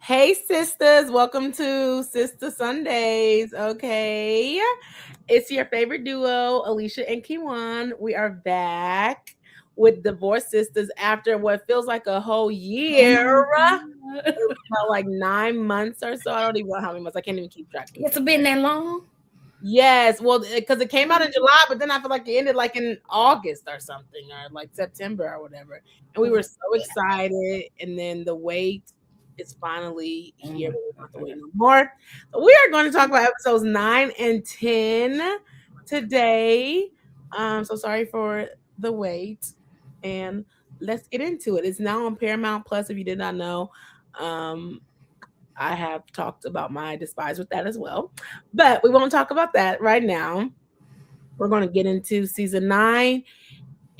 Hey, sisters, welcome to Sister Sundays. Okay, it's your favorite duo, Alicia and Kiwan. We are back with Divorced Sisters after what feels like a whole year. About like 9 months or so. I don't even know how many months. I can't even keep track. It's been that long? Yes, well, because it came out in July, but then I feel like it ended like in August or something, or like September or whatever. And we were so excited, and then the wait is finally here. We don't have to wait no more. So we are going to talk about episodes 9 and 10 today. So sorry for the wait, and let's get into it. It's now on Paramount Plus. If you did not know, um, I have talked about my despise with that as well. But we won't talk about that right now. We're going to get into season 9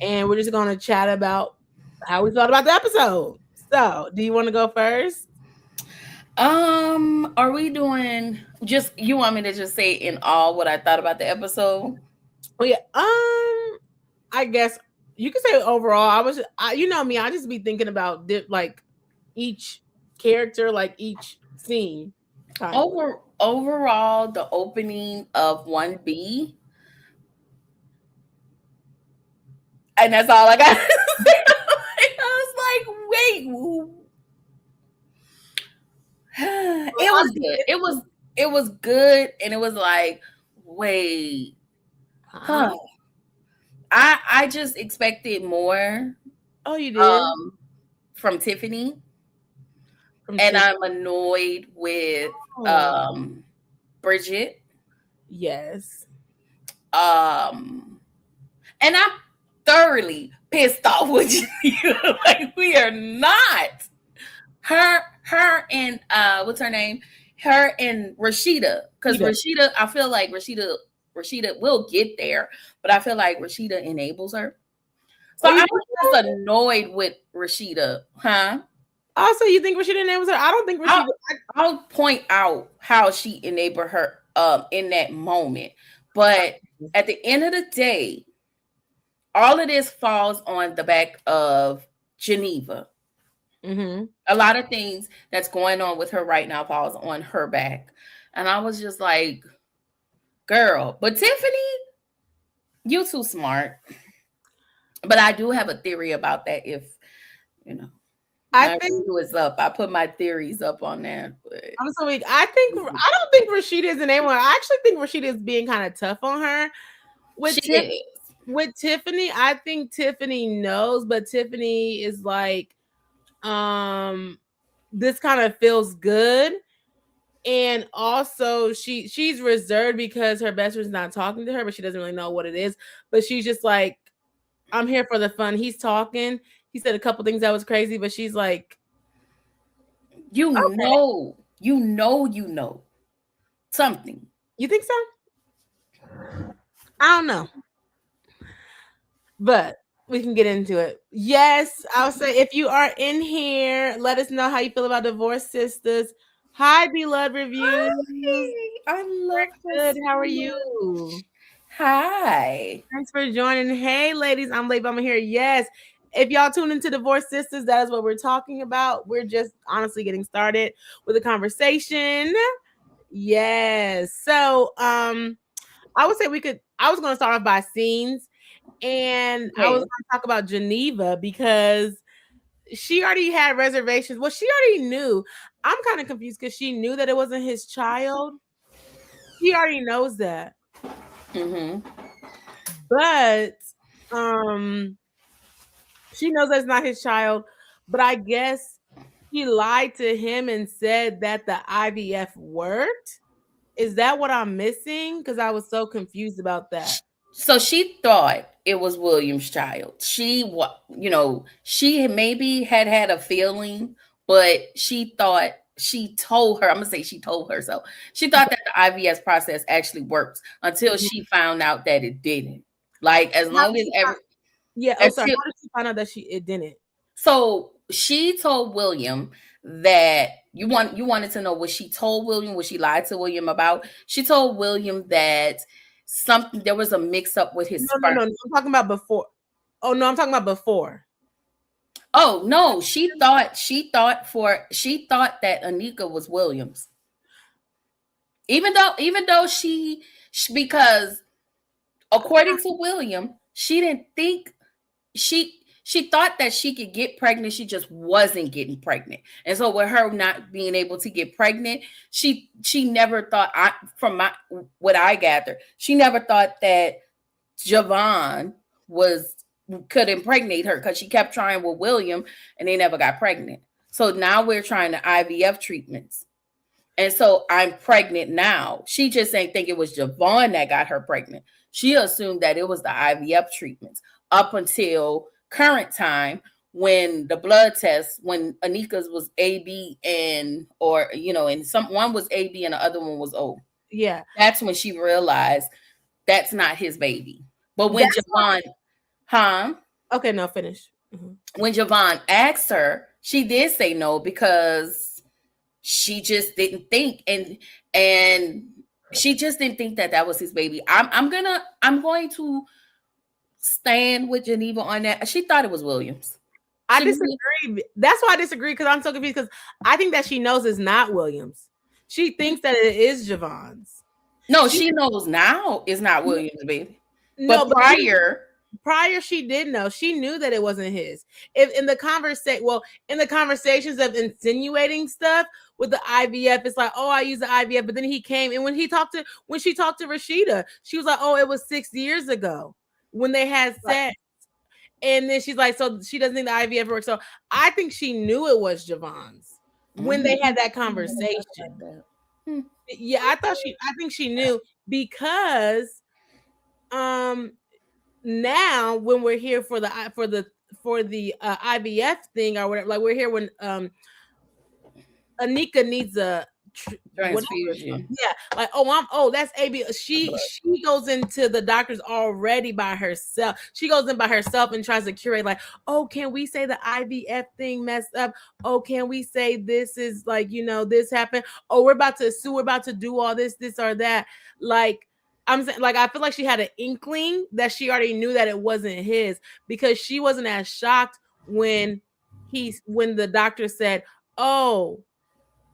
and we're just going to chat about how we felt about the episode. So, do you want to go first? Are we doing just you want me to just say in all what I thought about the episode? Oh yeah. I guess you could say overall. You know me, I just be thinking about like each character, like each scene. Overall, the opening of 1B, and that's all I got. I was like, wait. It was good. It was good, and it was like, wait, huh? I just expected more. Oh, you did? From Tiffany. And I'm annoyed with Bridget. Yes. And I'm thoroughly pissed off with you. Like, we are not. Her and what's her name? Her and Rashida. Because Rashida, I feel like Rashida will get there, but I feel like Rashida enables her. So I was just annoyed with Rashida, huh? Also, you think Rashida enables her? I don't think Rashida. I'll point out how she enabled her in that moment. But at the end of the day, all of this falls on the back of Geneva. Mm-hmm. A lot of things that's going on with her right now falls on her back. And I was just like, girl, but Tiffany, you too smart. But I do have a theory about that if, you know. I think it's up. I put my theories up on that. I'm so weak. I don't think Rashida is an A1. I actually think Rashida is being kind of tough on her. With Tiffany, I think Tiffany knows, but Tiffany is like, this kind of feels good. And also she's reserved because her best friend's not talking to her, but she doesn't really know what it is. But she's just like, I'm here for the fun. He's talking. He said a couple things that was crazy, but she's like, you know something. You think so? I don't know. But we can get into it. Yes, I'll say if you are in here, let us know how you feel about Divorced Sisters. Hi, beloved reviews. I love good. How are you? Hi. Thanks for joining. Hey, ladies, I'm Lady Bama here. Yes. If y'all tune into Divorced Sisters, that is what we're talking about. We're just honestly getting started with a conversation. Yes. So I would say I was gonna start off by scenes, and I was gonna talk about Geneva because she already had reservations. Well, she already knew. I'm kind of confused because she knew that it wasn't his child. He already knows that. Mm-hmm. But she knows that's not his child. But I guess he lied to him and said that the IVF worked. Is that what I'm missing? Because I was so confused about that. So she thought it was William's child. She maybe had a feeling, but she thought she told her. I'm gonna say she told her so. She thought that the IVF process actually works until she found out that it didn't. Like as long as how did she find out that it didn't? So she told William that you wanted to know what she told William, what she lied to William about. She told William that there was a mix up with his sperm. No, I'm talking about before. Oh no, I'm talking about before. Oh no, she thought that Anika was Williams. Even though because according to William, she didn't think she thought that she could get pregnant. She just wasn't getting pregnant. And so with her not being able to get pregnant, she never thought, from my what I gather, she never thought that Javon was could impregnate her, because she kept trying with William and they never got pregnant. So now we're trying the IVF treatments. And so I'm pregnant now. She just ain't think it was Javon that got her pregnant. She assumed that it was the IVF treatments up until current time, when the blood test, when Anika's was AB and, or, and one was AB and the other one was O. Yeah. That's when she realized that's not his baby. But when Javon, Okay, no, finish. When Javon asked her, she did say no, because she just didn't think, and she just didn't think that was his baby. I'm going to stand with Geneva on that. She thought it was Williams. I disagree. That's why I disagree, because I'm so confused, because I think that she knows it's not Williams. She thinks that it is Javon's. No, she knows now it's not Williams' baby. No, but prior she did know. She knew that it wasn't his. If in the conversations of insinuating stuff with the IVF, it's like, oh, I use the IVF, but then he came, and when she talked to Rashida, she was like, oh, it was 6 years ago when they had sex. Right. And then she's like, so she doesn't think the IVF works. So I think she knew it was Javon's when they had that conversation. Yeah, I think she knew, because now when we're here for the IVF thing or whatever, like we're here when Anika needs a transfusion. Yeah, like that's AB. She goes into the doctors already by herself. She goes in by herself and tries to curate, like, oh, can we say the IVF thing messed up? Oh, can we say this is like, this happened? Oh, we're about to sue, we're about to do all this or that. Like, I'm saying, like, I feel like she had an inkling that she already knew that it wasn't his, because she wasn't as shocked when the doctor said, oh,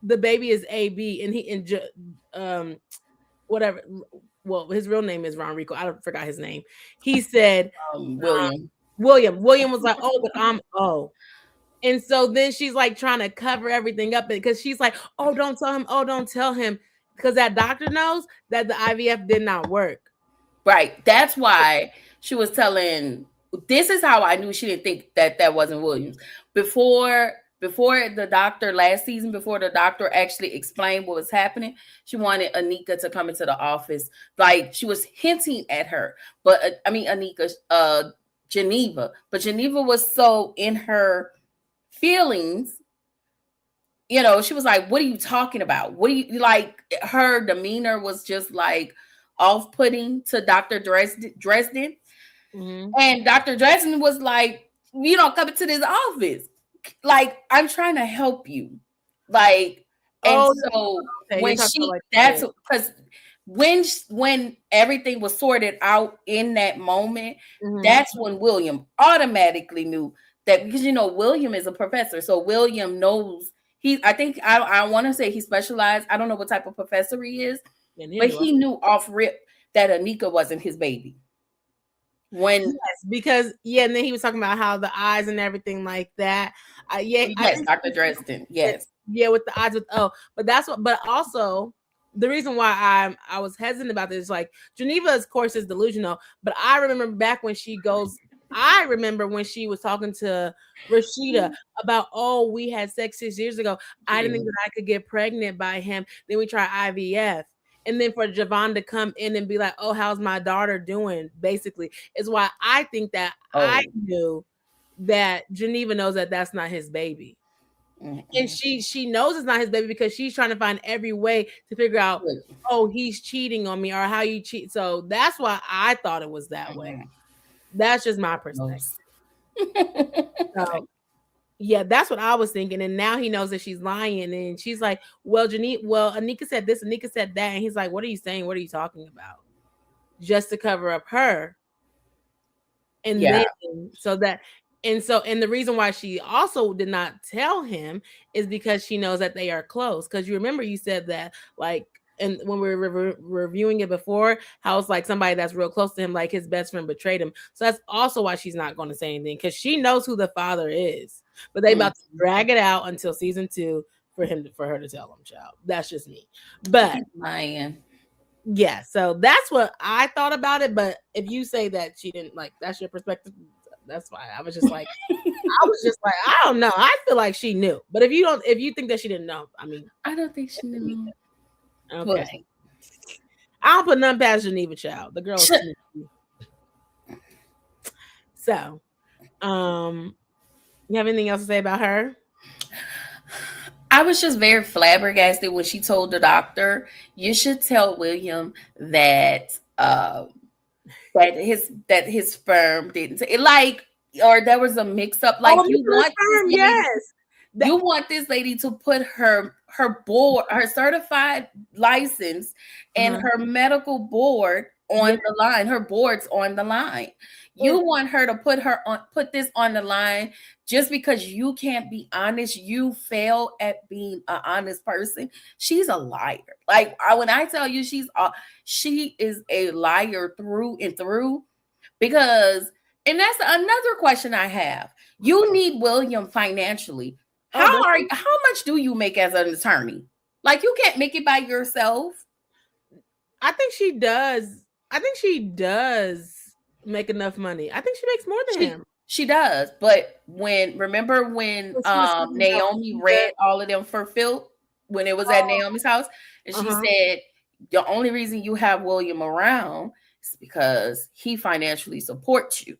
the baby is AB, and whatever. Well, his real name is Ron Rico. I forgot his name. He said William. William was like, oh, but I'm O. And so then she's like trying to cover everything up, because she's like, oh, don't tell him. Oh, don't tell him, because that doctor knows that the IVF did not work. Right. That's why she was telling. This is how I knew she didn't think that wasn't Williams. Before the doctor last season, before the doctor actually explained what was happening, she wanted Anika to come into the office. Like, she was hinting at her, but Geneva, but Geneva was so in her feelings. She was like, what are you talking about? What do you like? Her demeanor was just like off-putting to Dr. Dresden. Mm-hmm. And Dr. Dresden was like, you don't come into this office. Like, I'm trying to help you. Like, and so when that's because when everything was sorted out in that moment, that's when William automatically knew that, because William is a professor, so William knows. I want to say he specialized. I don't know what type of professor he is, but he knew off rip that Anika wasn't his baby. Because and then he was talking about how the eyes and everything like that. Dr. Dresden. Yes. With the eyes with but also the reason why I was hesitant about this is, like, Geneva, of course, is delusional, but I remember back when she was talking to Rashida about, oh, we had sex 6 years ago. I didn't think that I could get pregnant by him. Then we tried IVF. And then for Javon to come in and be like, oh, how's my daughter doing? Basically, is why I think that I knew that Geneva knows that that's not his baby. Mm-hmm. And she knows it's not his baby, because she's trying to find every way to figure out, oh, he's cheating on me, or how you cheat. So that's why I thought it was that way. That's just my perspective. So, yeah, that's what I was thinking. And now he knows that she's lying. And she's like, well, Anika said this, Anika said that. And he's like, what are you saying? What are you talking about? Just to cover up her. And then, so that, And the reason why she also did not tell him is because she knows that they are close. Because you remember you said that, like, and when we were reviewing it before, how it's like somebody that's real close to him, like his best friend betrayed him. So that's also why she's not going to say anything, because she knows who the father is. But they about to drag it out until season 2 for her to tell him, child. That's just me. But lying. yeah, so that's what I thought about it. But if you say that she didn't, like, that's your perspective, that's fine. I was just like, I don't know. I feel like she knew. But if you think that she didn't know, I mean, I don't think she knew. okay. But I don't put none past Geneva, child. The girl's sneaky. So, you have anything else to say about her? I was just very flabbergasted when she told the doctor, "You should tell William that that his sperm didn't like, or there was a mix up. Like, you want sperm, yes." You want this lady to put her board, her certified license, and her medical board on the line, her boards on the line. You want her to put this on the line just because you can't be honest. You fail at being an honest person. She's a liar. Like, when I tell you she is a liar through and through. Because, and that's another question I have. You need William financially. How much do you make as an attorney? Like, you can't make it by yourself. I think she does. Make enough money. I think she makes more than him. She does. But remember when Naomi read all of them for Phil when it was at Naomi's house, and she said the only reason you have William around is because he financially supports you.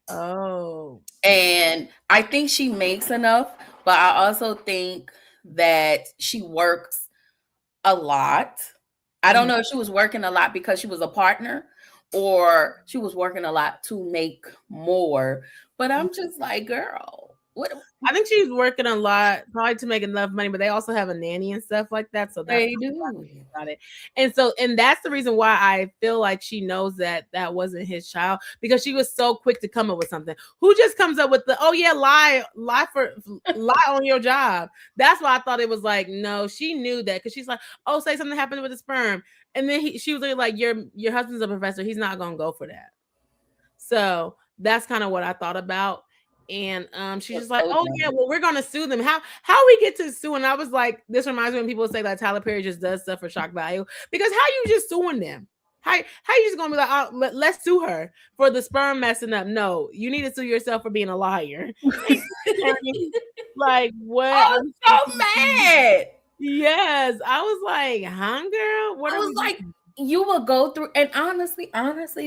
Oh. And I think she makes enough, but I also think that she works a lot. I don't know if she was working a lot because she was a partner, or she was working a lot to make more. But I'm just like, girl, what? I think she's working a lot, probably to make enough money, but they also have a nanny and stuff like that. So they do about it. And that's the reason why I feel like she knows that wasn't his child, because she was so quick to come up with something. Who just comes up with the, oh yeah, lie on your job? That's why I thought it was like, no, she knew that, because she's like, oh, say something happened with the sperm, and then she was like, your husband's a professor, he's not gonna go for that. So that's kind of what I thought about. And she's just like, oh yeah, well, we're gonna sue them. How we get to sue? And I was like, this reminds me when people say that Tyler Perry just does stuff for shock value, because how you just suing them? How you just gonna be like, oh, let's sue her for the sperm messing up? No, you need to sue yourself for being a liar. Like, what? I'm so mad. Yes, I was like, huh, girl? What I was like, you will go through, and honestly,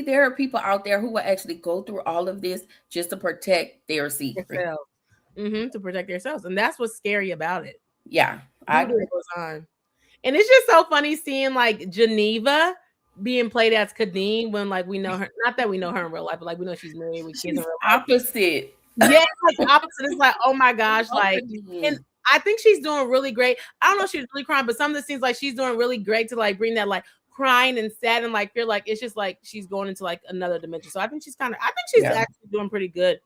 there are people out there who will actually go through all of this just to protect their secret. To protect themselves. And that's what's scary about it. Yeah, I agree. And it's just so funny seeing like Geneva being played as Kadeem when, like, we know her, not that we know her in real life, but like we know she's married with kids in real life. Opposite. Yeah, like opposite. It's like, oh my gosh, like, and I think she's doing really great. I don't know if she's really crying, but some of the scenes, like, she's doing really great to like bring that like crying and sad and like feel like it's just like she's going into like another dimension. So I think she's actually doing pretty good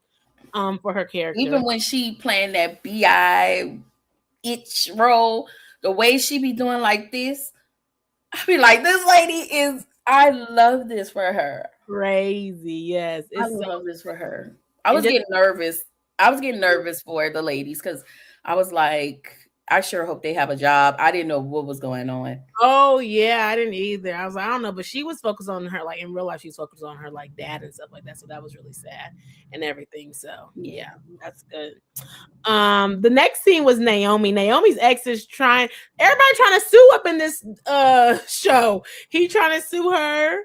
for her character. Even when she playing that BI itch role, the way she be doing like this, I be like, this lady I love this for her. Crazy, yes. I love this for her. I was getting nervous. I was getting nervous for the ladies because I was like, I sure hope they have a job. I didn't know what was going on. Oh yeah, I didn't either. I was like, I don't know, but she was focused on her, like in real life, she's focused on her like dad and stuff like that. So that was really sad and everything. So yeah, that's good. The next scene was Naomi. Naomi's ex is everybody trying to sue up in this show. He trying to sue her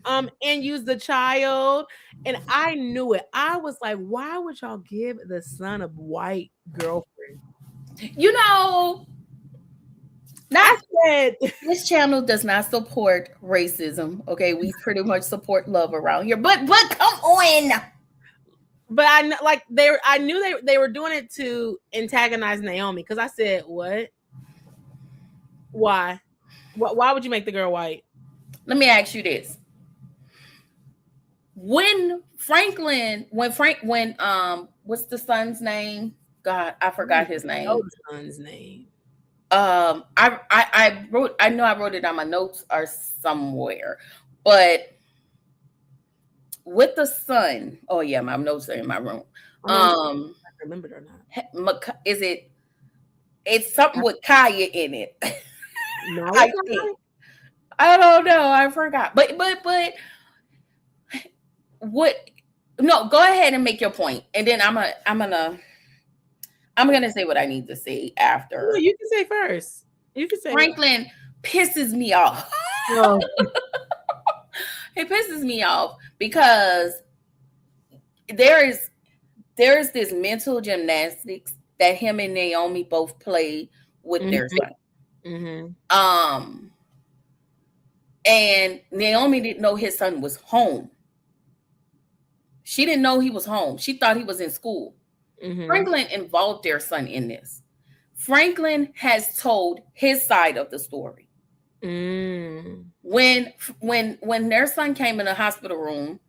and use the child. And I knew it. I was like, why would y'all give the son a white girlfriend? You know, this channel does not support racism. Okay, we pretty much support love around here. But come on. But I knew they were doing it to antagonize Naomi, because I said, what? Why? Why would you make the girl white? Let me ask you this. what's the son's name? God, I I don't forgot his even know name. the son's name. I know I wrote it on my notes or somewhere, but with the son, oh yeah, my notes are in my room. I'm not sure if I remember it or not. Is it? It's something with Kaya in it. I think. Malachi? I don't know. I forgot. But what? No, go ahead and make your point, and then I'm gonna say what I need to say No, after. you can say first. You can say. Franklin pisses me off. Oh, He pisses me off because there is there's this mental gymnastics that him and Naomi both play with their son. mm-hmm. Um, and Naomi didn't know his son was home. She didn't know he was home. She thought he was in school. Mm-hmm. Franklin involved their son in this. Franklin has told his side of the story. Mm. When their son came in the hospital room,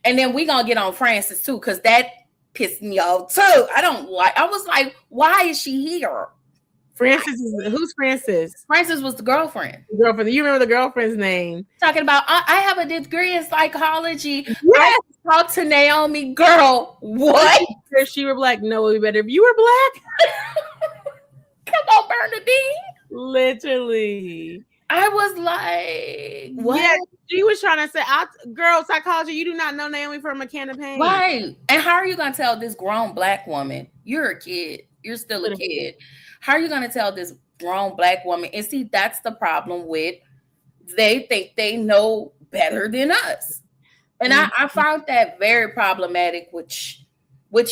and then we gonna get on Francis too, because that pissed me off too. I was like, why is she here? Francis who's Francis? Francis was the girlfriend. Girlfriend. You remember the girlfriend's name? Talking about, I have a degree in psychology. Yes. I talk to Naomi. Girl, what? If she were black, no, we better. If you were black, Come on, Bernadine. literally. I was like, what? Yeah, she was trying to say, girl, psychology, you do not know Naomi from a can of paint. Right. And how are you going to tell this grown black woman, you're a kid, you're still a kid. How are you going to tell this grown black woman? And see, that's the problem with, they think they know better than us. And I found that very problematic, which when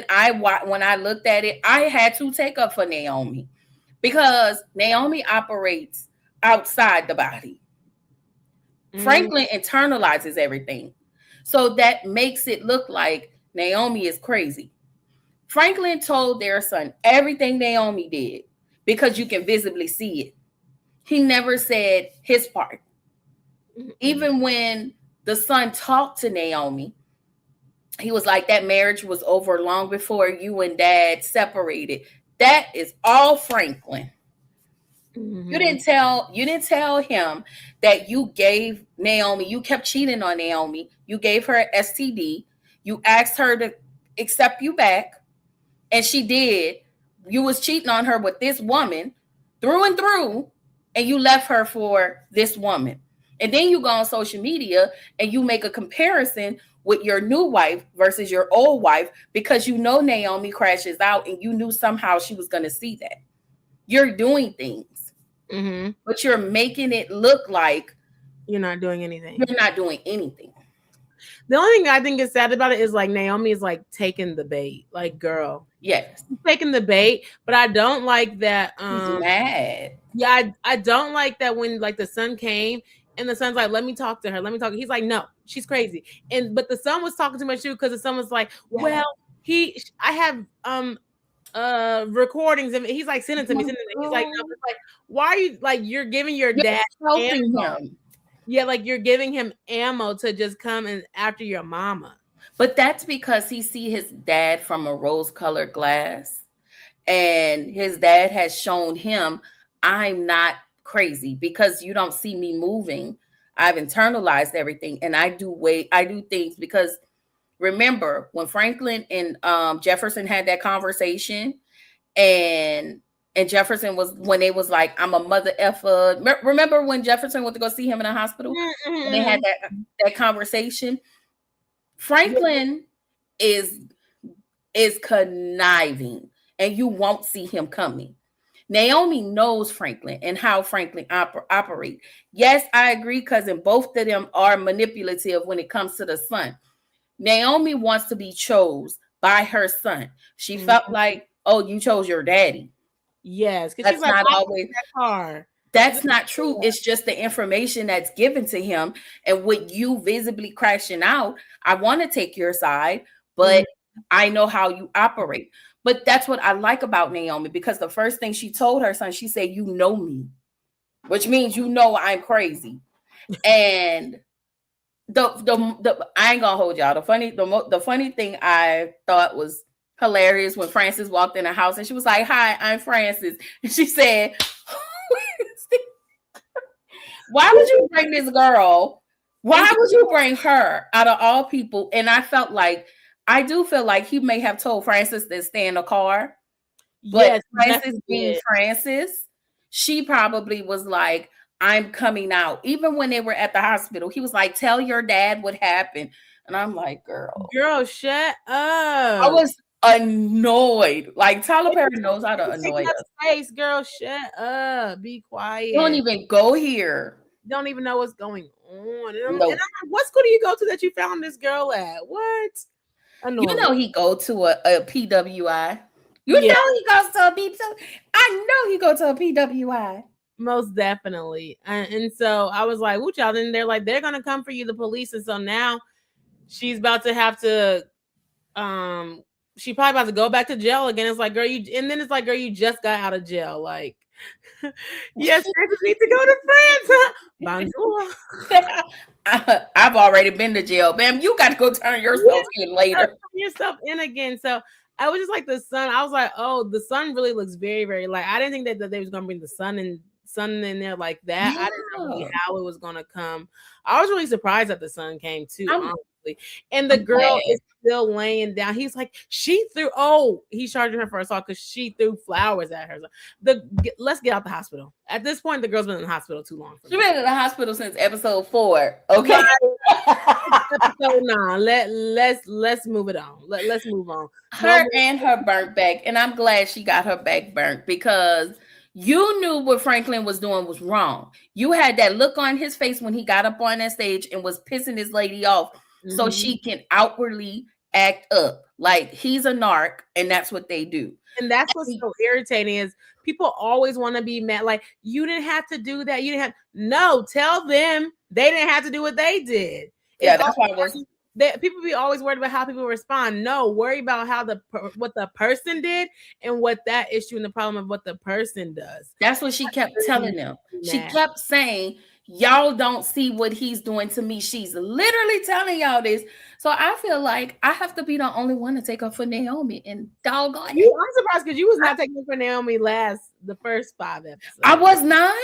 I looked at it, I had to take up for Naomi, because Naomi operates outside the body. Franklin internalizes everything. So that makes it look like Naomi is crazy. Franklin told their son everything Naomi did because you can visibly see it. He never said his part. Even when the son talked to Naomi, he was like, that marriage was over long before you and dad separated. That is all Franklin. Mm-hmm. You didn't tell him that you gave Naomi, you kept cheating on Naomi. You gave her an STD. You asked her to accept you back, and she did. You was cheating on her with this woman through and through, and you left her for this woman. And then you go on social media and you make a comparison with your new wife versus your old wife, because you know Naomi crashes out and you knew somehow she was going to see that. You're doing things, but you're making it look like you're not doing anything. You're not doing anything. The only thing I think is sad about it is like Naomi is like taking the bait. Like, girl, yes, taking the bait. But I don't like that. He's mad. Yeah, I don't like that when like the son came and the son's like, let me talk to her. Let me talk. He's like, no, she's crazy. But the son was talking too much too, because the son was like, well, I have recordings of it. He's like, send it to me. He's like, no. It's like, why are you like, you're giving your dad helping him? Yeah, like you're giving him ammo to just come and after your mama. But that's because he see his dad from a rose-colored glass, and his dad has shown him, I'm not crazy because you don't see me moving. I've internalized everything, and I do things because remember when Franklin and Jefferson had that conversation, and Jefferson was, when they was like, I'm a mother effer. Remember when Jefferson went to go see him in the hospital? And they had that conversation. Franklin is conniving, and you won't see him coming. Naomi knows Franklin and how Franklin operate. Yes, I agree, cousin. Both of them are manipulative when it comes to the son. Naomi wants to be chose by her son. She felt like, oh, you chose your daddy. Yes, because she's like, not always that car. That's not true. It's just the information that's given to him. And with you visibly crashing out, I want to take your side, but I know how you operate. But that's what I like about Naomi, because the first thing she told her son, she said, you know me, which means you know I'm crazy. And the I ain't gonna hold y'all. The funny thing I thought was hilarious when Frances walked in the house and she was like, "Hi, I'm Frances," and she said, "Why would you bring this girl? Why would you bring her out of all people?" And I do feel like he may have told Frances to stay in the car, but Yes, Frances definitely being did. Frances, she probably was like, "I'm coming out." Even when they were at the hospital, he was like, "Tell your dad what happened." And I'm like, girl, Girl, shut I up. was annoyed. Like Tyler They Perry just knows how to taking annoy up us. space, girl. Shut up. Be Don't quiet. even go here. Don't even know what's going on. And I'm No. like, what school do you go to that you found this girl at? What? You Annoying. know he go to a PWI. You Yeah, know he goes to a PWI. I know he go to a PWI. most definitely. And so I was like, "What y'all?" Then they're like, "They're gonna come for you, the police." And so now she's about to have to um she probably about to go back to jail again. It's like, girl, you and then it's like, girl, you just got out of jail. Like, yes, Francis needs to go to France. Bonjour. I've already been to jail. Bam, you got to go turn Yeah, yourself in later. turn yourself in again. So I was just like the sun. I was like, oh, the sun really looks very, very light. I didn't think that they was gonna bring the sun in there like that. I didn't know really Yeah. how it was gonna come. I was really surprised that the sun came too, I'm honestly. And the I'm girl glad. is still laying down. He's like, she threw. Oh, he's charging her for assault because she threw flowers at her. Let's get out the hospital. At this point, the girl's been in the hospital too long for She's me. been in the hospital since episode 4. Okay. Right. Episode 9. Let's move it on. Let's move on. No Her more. and her burnt back. And I'm glad she got her back burnt because you knew what Franklin was doing was wrong. You had that look on his face when he got up on that stage and was pissing his lady off so Mhm. she can outwardly act up. Like he's a narc and that's what they do. And that's what's so irritating is people always want to be mad. Like, you didn't have to do that. You didn't have no, tell them they didn't have to do what they did. It's Yeah, all that's why I was. that people be always worried about how people respond. No, worry about how what the person did and what that issue and the problem of what the person does. That's what she kept Really telling them. makes me She mad. kept saying, "Y'all don't see what he's doing to me." She's literally telling y'all this. So I feel like I have to be the only one to take up for Naomi. And doggone it, I'm surprised because you was not taking for Naomi the first 5 episodes. I was not.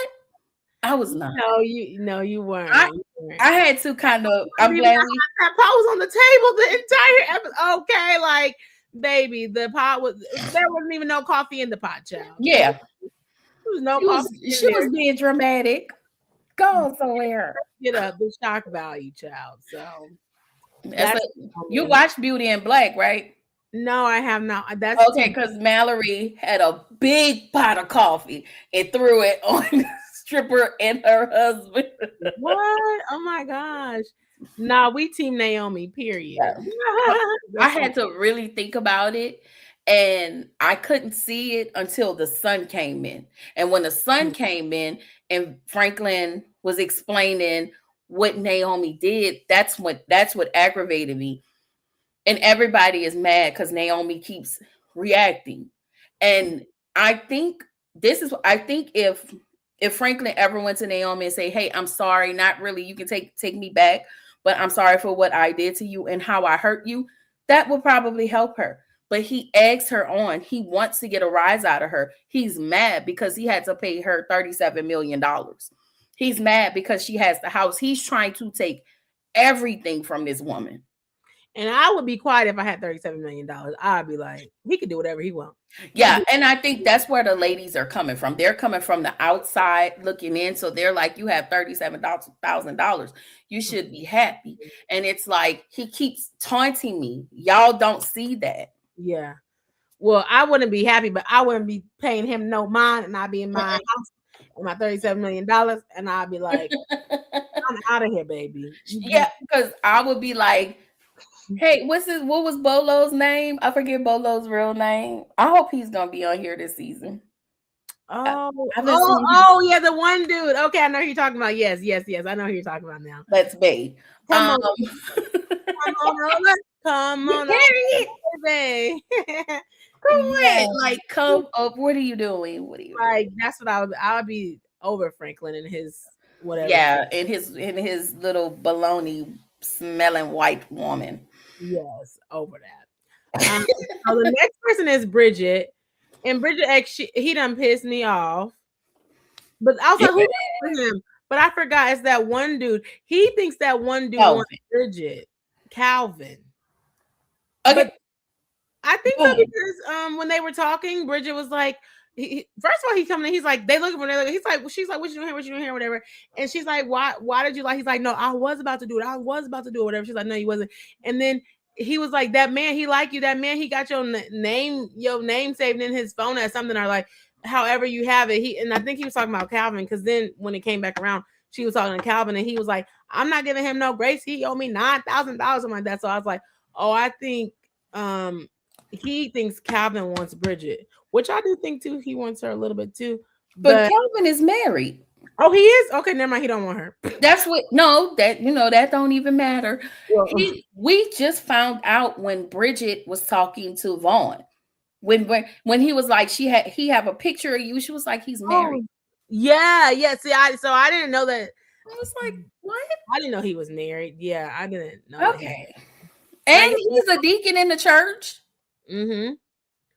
I was not. No, you weren't. I You weren't. I had to kind of. I I'm mean, glad we. that pot was on the table the entire episode. Okay, like, baby, the pot was there wasn't even no coffee in the pot, child. Yeah, There was no she was. coffee in She there. was being dramatic. Go somewhere. Get up the shock value, child. So That's that's like you watch Beauty and Black, right? no, I have not. That's Okay, because Mallory had a big pot of coffee and threw it on the stripper and her husband. what? Oh my gosh. Nah, we team Naomi, period. I had to really think about it, and I couldn't see it until the sun came in. And when the sun came in and Franklin was explaining what Naomi did, that's what aggravated me. And everybody is mad because Naomi keeps reacting. And I think I think if Franklin ever went to Naomi and say, "Hey, I'm sorry, not really, you can take me back, but I'm sorry for what I did to you and how I hurt you," that would probably help her. But he eggs her on. He wants to get a rise out of her. He's mad because he had to pay her $37 million. He's mad because she has the house. He's trying to take everything from this woman. And I would be quiet if I had $37 million. I'd be like, he could do whatever he wants. Yeah, and I think that's where the ladies are coming from. They're coming from the outside looking in. So they're like, you have $37,000. You should be happy. And it's like he keeps taunting me. Y'all don't see that. Yeah. Well, I wouldn't be happy, but I wouldn't be paying him no mind, and I'd be in my house with my $37 million, and I'd be like, I'm out of here, baby. Yeah, because I would be like, hey, what was Bolo's name? I forget Bolo's real name. I hope he's gonna be on here this season. Yeah, the one dude. Okay, I know who you're talking about. Yes. I know who you're talking about now. Let's be. Come on, come on, baby. Come on, like come up. What are you doing? What are you like? That's what I would be over Franklin and his whatever. Yeah, in his little baloney smelling white woman. Yes, over that. So the next person is Bridget, and Bridget X, he done pissed me off. But I was like, who for him? But I forgot it's that one dude. He thinks that one dude wants Calvin. Bridget, Calvin. But Okay. I think so Boom. because when they were talking, Bridget was like, first of all, he coming in, he's like, they looking for, he's like, she's like, what you doing here? What you doing here? Whatever. And she's like, why did you like? He's like, no, I was about to do it. I was about to do it. Whatever. She's like, no, you wasn't. And then he was like, that man, he like you. That man, he got your name saved in his phone as something, or like, however you have it. And I think he was talking about Calvin because then when it came back around, she was talking to Calvin, and he was like, I'm not giving him no grace. He owed me $9,000, something like that. So I was like, oh, I think he thinks Calvin wants Bridget, which I do think too. He wants her a little bit too. But But Calvin is married. oh, he is? Okay, never mind. He don't want her. That's what no, that that don't even matter. Well, We just found out when Bridget was talking to Vaughn. When he was like, he have a picture of you. She was like, he's married. yeah. See, I didn't know that. I was like, what? I didn't know he was married. Yeah, I didn't know that. Okay. And he's a deacon in the church. Mm-hmm.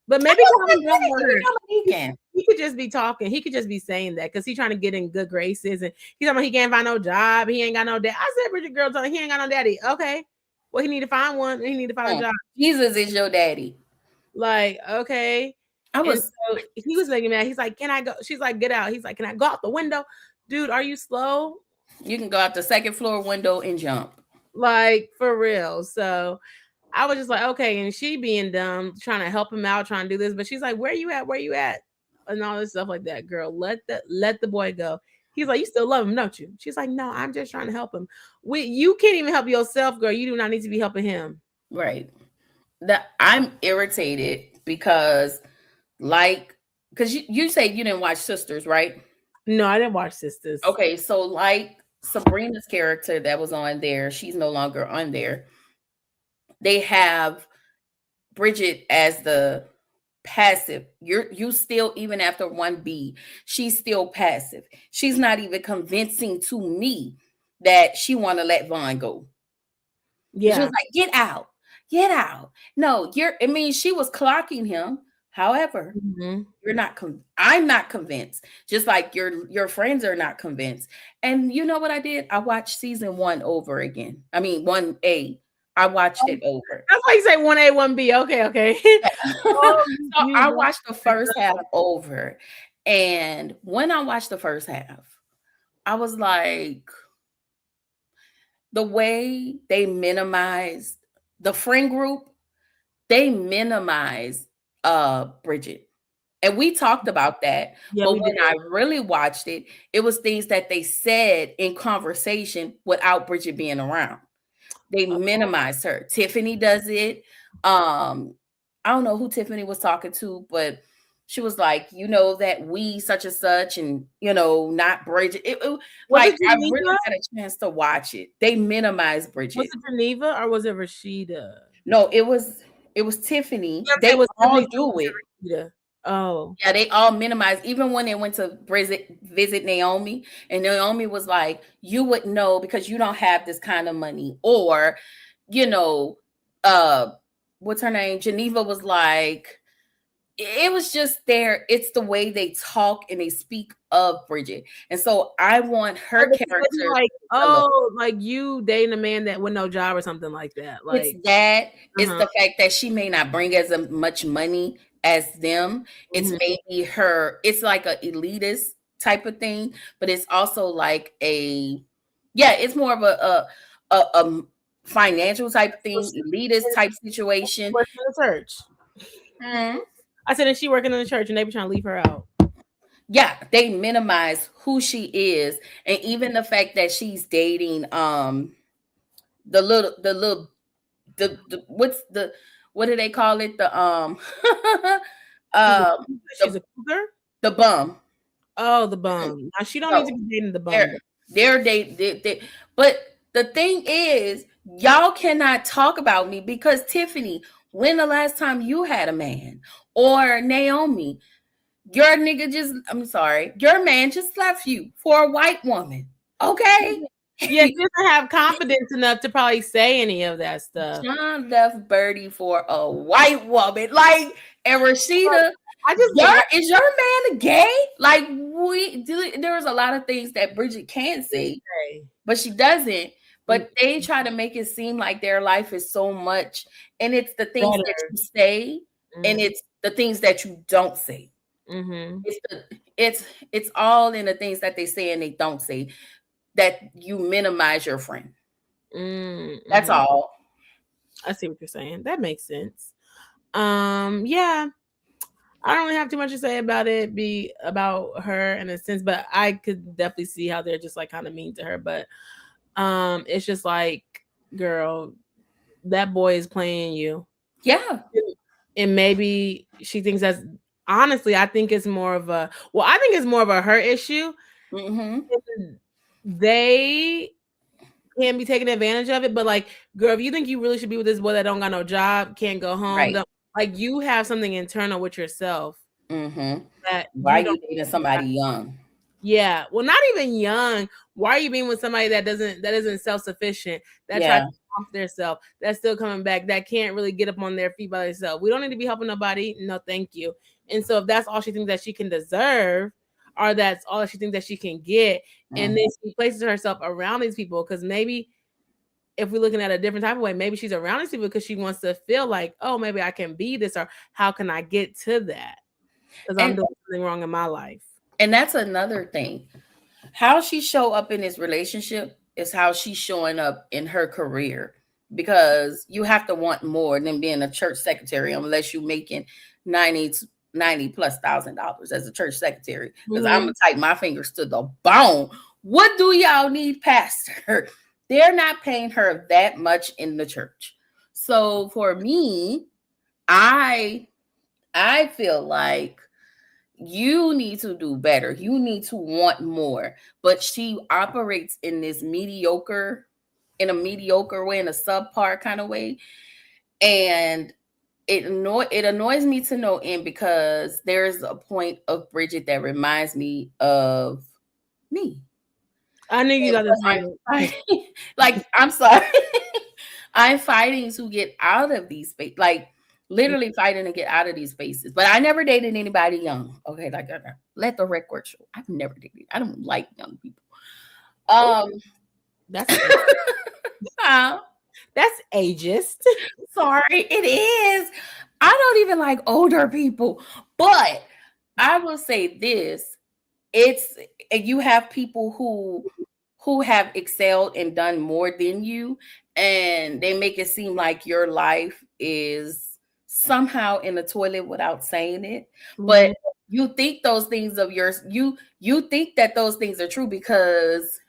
But maybe he could just be talking. He could just be saying that because he's trying to get in good graces, and he's talking about he can't find no job. He ain't got no dad. I said, Bridget girl, told him he ain't got no daddy. Okay, well, he need to find one. He need to find a job. Jesus is your daddy. Like, okay. So he was making mad. He's like, can I go? She's like, get out. He's like, can I go out the window? Dude, are you slow? You can go out the second floor window and jump. Like, for real. So I was just like, okay. And she being dumb, trying to help him out, trying to do this. But she's like, where you at? Where you at? And all this stuff like that. Girl, let the boy go. He's like, you still love him, don't you? She's like, no, I'm just trying to help him. You can't even help yourself, girl. You do not need to be helping him. Right. I'm irritated because you say you didn't watch Sisters, right? No, I didn't watch Sisters. Okay, so like Sabrina's character that was on there, she's no longer on there. They have Bridget as the passive. You still, even after 1B, she's still passive. She's not even convincing to me that she want to let Vaughn go. Yeah. She was like, get out. No, she was clocking him. However, you're not. I'm not convinced. Just like your friends are not convinced. And you know what I did? I watched season 1 over again. I mean 1A. I watched it over. That's why you say 1A, 1B. Okay. So I watched the first half over, and when I watched the first half, I was like, the way they minimized the friend group, they minimized Bridget. And we talked about that. Yeah, but when I really watched it, it was things that they said in conversation without Bridget being around. They minimized her. Tiffany does it. I don't know who Tiffany was talking to, but she was like, that we such and such, and not Bridget. Like I really had a chance to watch it. They minimized Bridget. Was it Geneva or was it Rashida? No, it was Tiffany. Yeah, they would all do it. Rashida. Oh. Yeah, they all minimized, even when they went to visit Naomi, and Naomi was like, you would know because you don't have this kind of money. Or, what's her name? Geneva was like, it was just there. It's the way they talk and they speak of Bridget. And so I want her character. Like, like you dating a man that with no job or something like that. Like it's that. It's the fact that she may not bring as much money as them. It's maybe her. It's like a elitist type of thing, but it's also like it's more of a financial type thing, elitist type situation. Working in the church. I said, is she working in the church and they be trying to leave her out? Yeah, they minimize who she is, and even the fact that she's dating what do they call it? She's a cougar? The bum. Oh, the bum. Now she don't need to be dating the bum. They but the thing is, y'all cannot talk about me because Tiffany, when the last time you had a man? Or Naomi, your man just left you for a white woman. Okay. Yeah, she doesn't have confidence enough to probably say any of that stuff. John left Birdie for a white woman. Like, and Rashida, I just don't is your man gay? Like, there's a lot of things that Bridget can say, say. but she doesn't. Mm, But they try to make it seem like their life is so much, and it's the things that better. you say, and Mm, it's the things that you don't say. mhm, It's the it's all in the things that they say and they don't say that you minimize your friend. That's mhm. all. I see what you're saying. That makes sense. Yeah, I don't really have too much to say about it, be about her in a sense, but I could definitely see how they're just like kind of mean to her. But it's just like, girl, that boy is playing you. Yeah. And maybe she thinks that's honestly, I think it's more of a I think it's more of a her issue. Mm-hmm. They can be taking advantage of it, but like, girl, if you think you really should be with this boy that don't got no job, can't go home, Right. don't, like you have something internal with yourself Mm-hmm. that Why you are don't. you dating somebody young? Yeah, well, not even young. Why are you being with somebody that isn't self sufficient, that tries to Yeah. off their self, that's still coming back, that can't really get up on their feet by themselves? We don't need to be helping nobody. No, thank you. And so if that's all she thinks that she can deserve, or that's all she thinks that she can get, and then Mm-hmm. she places herself around these people, because maybe if we're looking at a different type of way, maybe she's around these people because she wants to feel like, oh, maybe I can be this, or how can I get to that? Because I'm And doing something wrong in my life. that's another thing. How she show up in this relationship is how she's showing up in her career, because you have to want more than being a church secretary unless you're making 90 90 plus $1,000 as a church secretary, because I'm gonna Mhm. type my fingers to the bone. What do y'all need, pastor? They're not paying her that much in the church. So for me, i I feel like you need to do better. You need to want more. But she operates in this in a mediocre way, in a subpar kind of way. And it annoys me to no end, because there's a point of Bridget that reminds me of me. I knew you And got to say it. like, I'm sorry. I'm fighting to get out of these spaces, like literally fighting to get out of these spaces. But I never dated anybody young. Okay, like, let the record show. I've never dated. I don't like young people. Ooh, Um, that's uh, that's ageist. sorry, it is. I don't even like older people, but I will say this: it's you have people who have excelled and done more than you, and they make it seem like your life is somehow in the toilet without saying it. But Mhm. you think those things of yours, you think that those things are true, because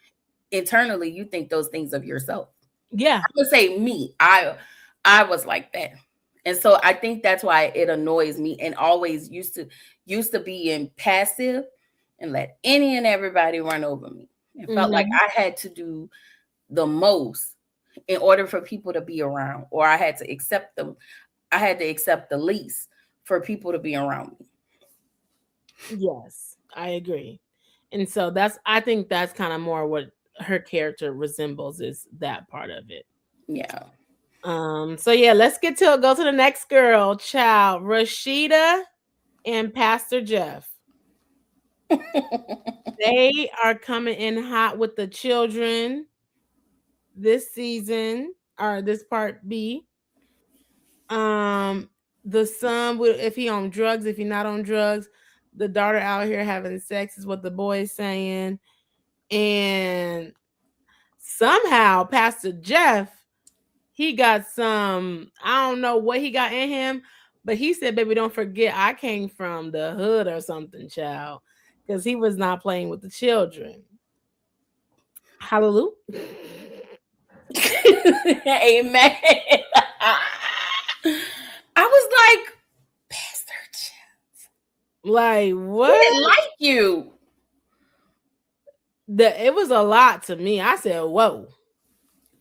internally you think those things of yourself. Yeah. I'm gonna say me. I was like that. And so I think that's why it annoys me, and always used to be in passive and let any and everybody run over me. It felt like Mhm. I had to do the most in order for people to be around, or I had to accept the least for people to be around me. Yes, I agree. And so I think that's kind of more what her character resembles, is that part of it. Yeah. So yeah, let's go to the next girl, child, Rashida and Pastor Jeff. They are coming in hot with the children this season, or this part B. Um, the son will, if he on drugs, if he not on drugs, the daughter out here having sex is what the boy is saying. And somehow Pastor Jeff, he got some, I don't know what he got in him, but he said, baby, don't forget I came from the hood or something, child. Because he was not playing with the children. Hallelujah. Amen. I was like, Pastor Jeff, Like he what? didn't like you. It was a lot to me. I said, whoa.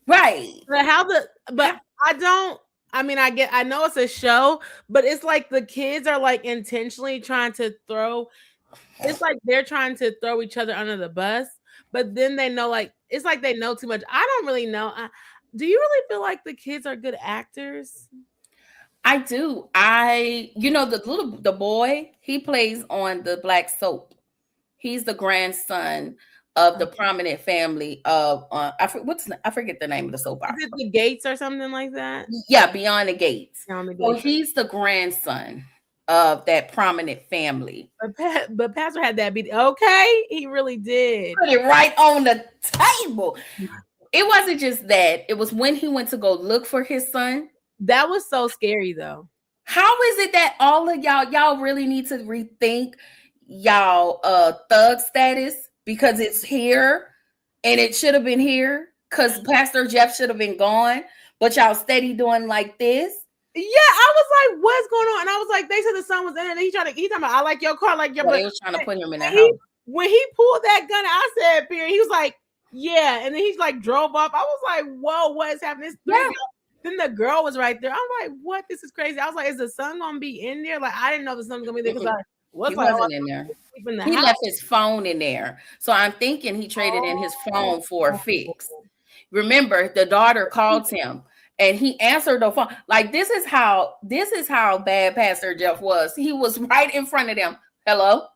Right. But I don't, I mean, I know it's a show, but it's like the kids are like intentionally trying to throw, it's like they're trying to throw each other under the bus, but then they know like it's like they know too much. I don't really know. Do you really feel like the kids are good actors? I do. The boy, he plays on the Black Soap. He's the grandson of the prominent family of I forget the name of the soap Is opera. it the Gates or something like that? Yeah, Beyond the Gates. Beyond the So Gates. he's the grandson of that prominent family. But Pastor had that beat. Okay, he really did. Put it right on the table. It wasn't just that. It was when he went to go look for his son. That was so scary though. How is it that all of y'all really need to rethink y'all thug status because it's here and it should have been here because Pastor Jeff should have been gone, but y'all steady doing like this? Yeah, I was like, what's going on? And I was like, they said the son was in it. And he talking about, I like your car, I like your They was trying to put him in the house. When he pulled that gun, I said, period. He was like, yeah. And then he's like drove off. I was like, whoa, what is happening? Yeah. Then the girl was right there. I'm like, what? This is crazy. I was like, is the son gonna be in there? Like, I didn't know the son was gonna be there because he wasn't in there. He left his phone in there. So I'm thinking he traded in his phone for a fix. Remember, the daughter called him and he answered the phone. Like, this is how bad Pastor Jeff was. He was right in front of them. Hello?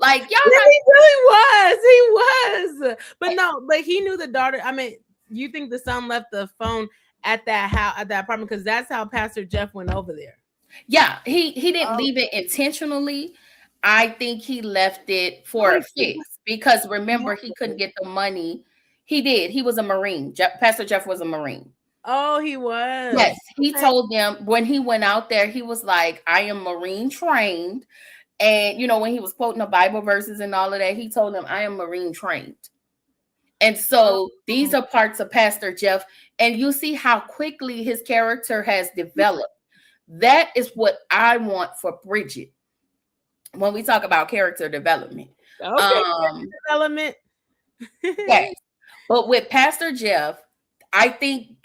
Like, y'all. Yeah, he really was. But he knew the daughter. I mean, you think the son left the phone at that house, at that apartment, because that's how Pastor Jeff went over there. Yeah, he didn't leave it intentionally. I think he left it for a fix because remember he couldn't get the money. He did. He was a Marine. Pastor Jeff was a Marine. Oh, he was. Yes, he told them when he went out there, he was like, "I am Marine trained," and when he was quoting the Bible verses and all of that, he told them, "I am Marine trained." And so these are parts of Pastor Jeff. And you see how quickly his character has developed. That is what I want for Bridget when we talk about character development. Okay, development. Yes. But with Pastor Jeff, I think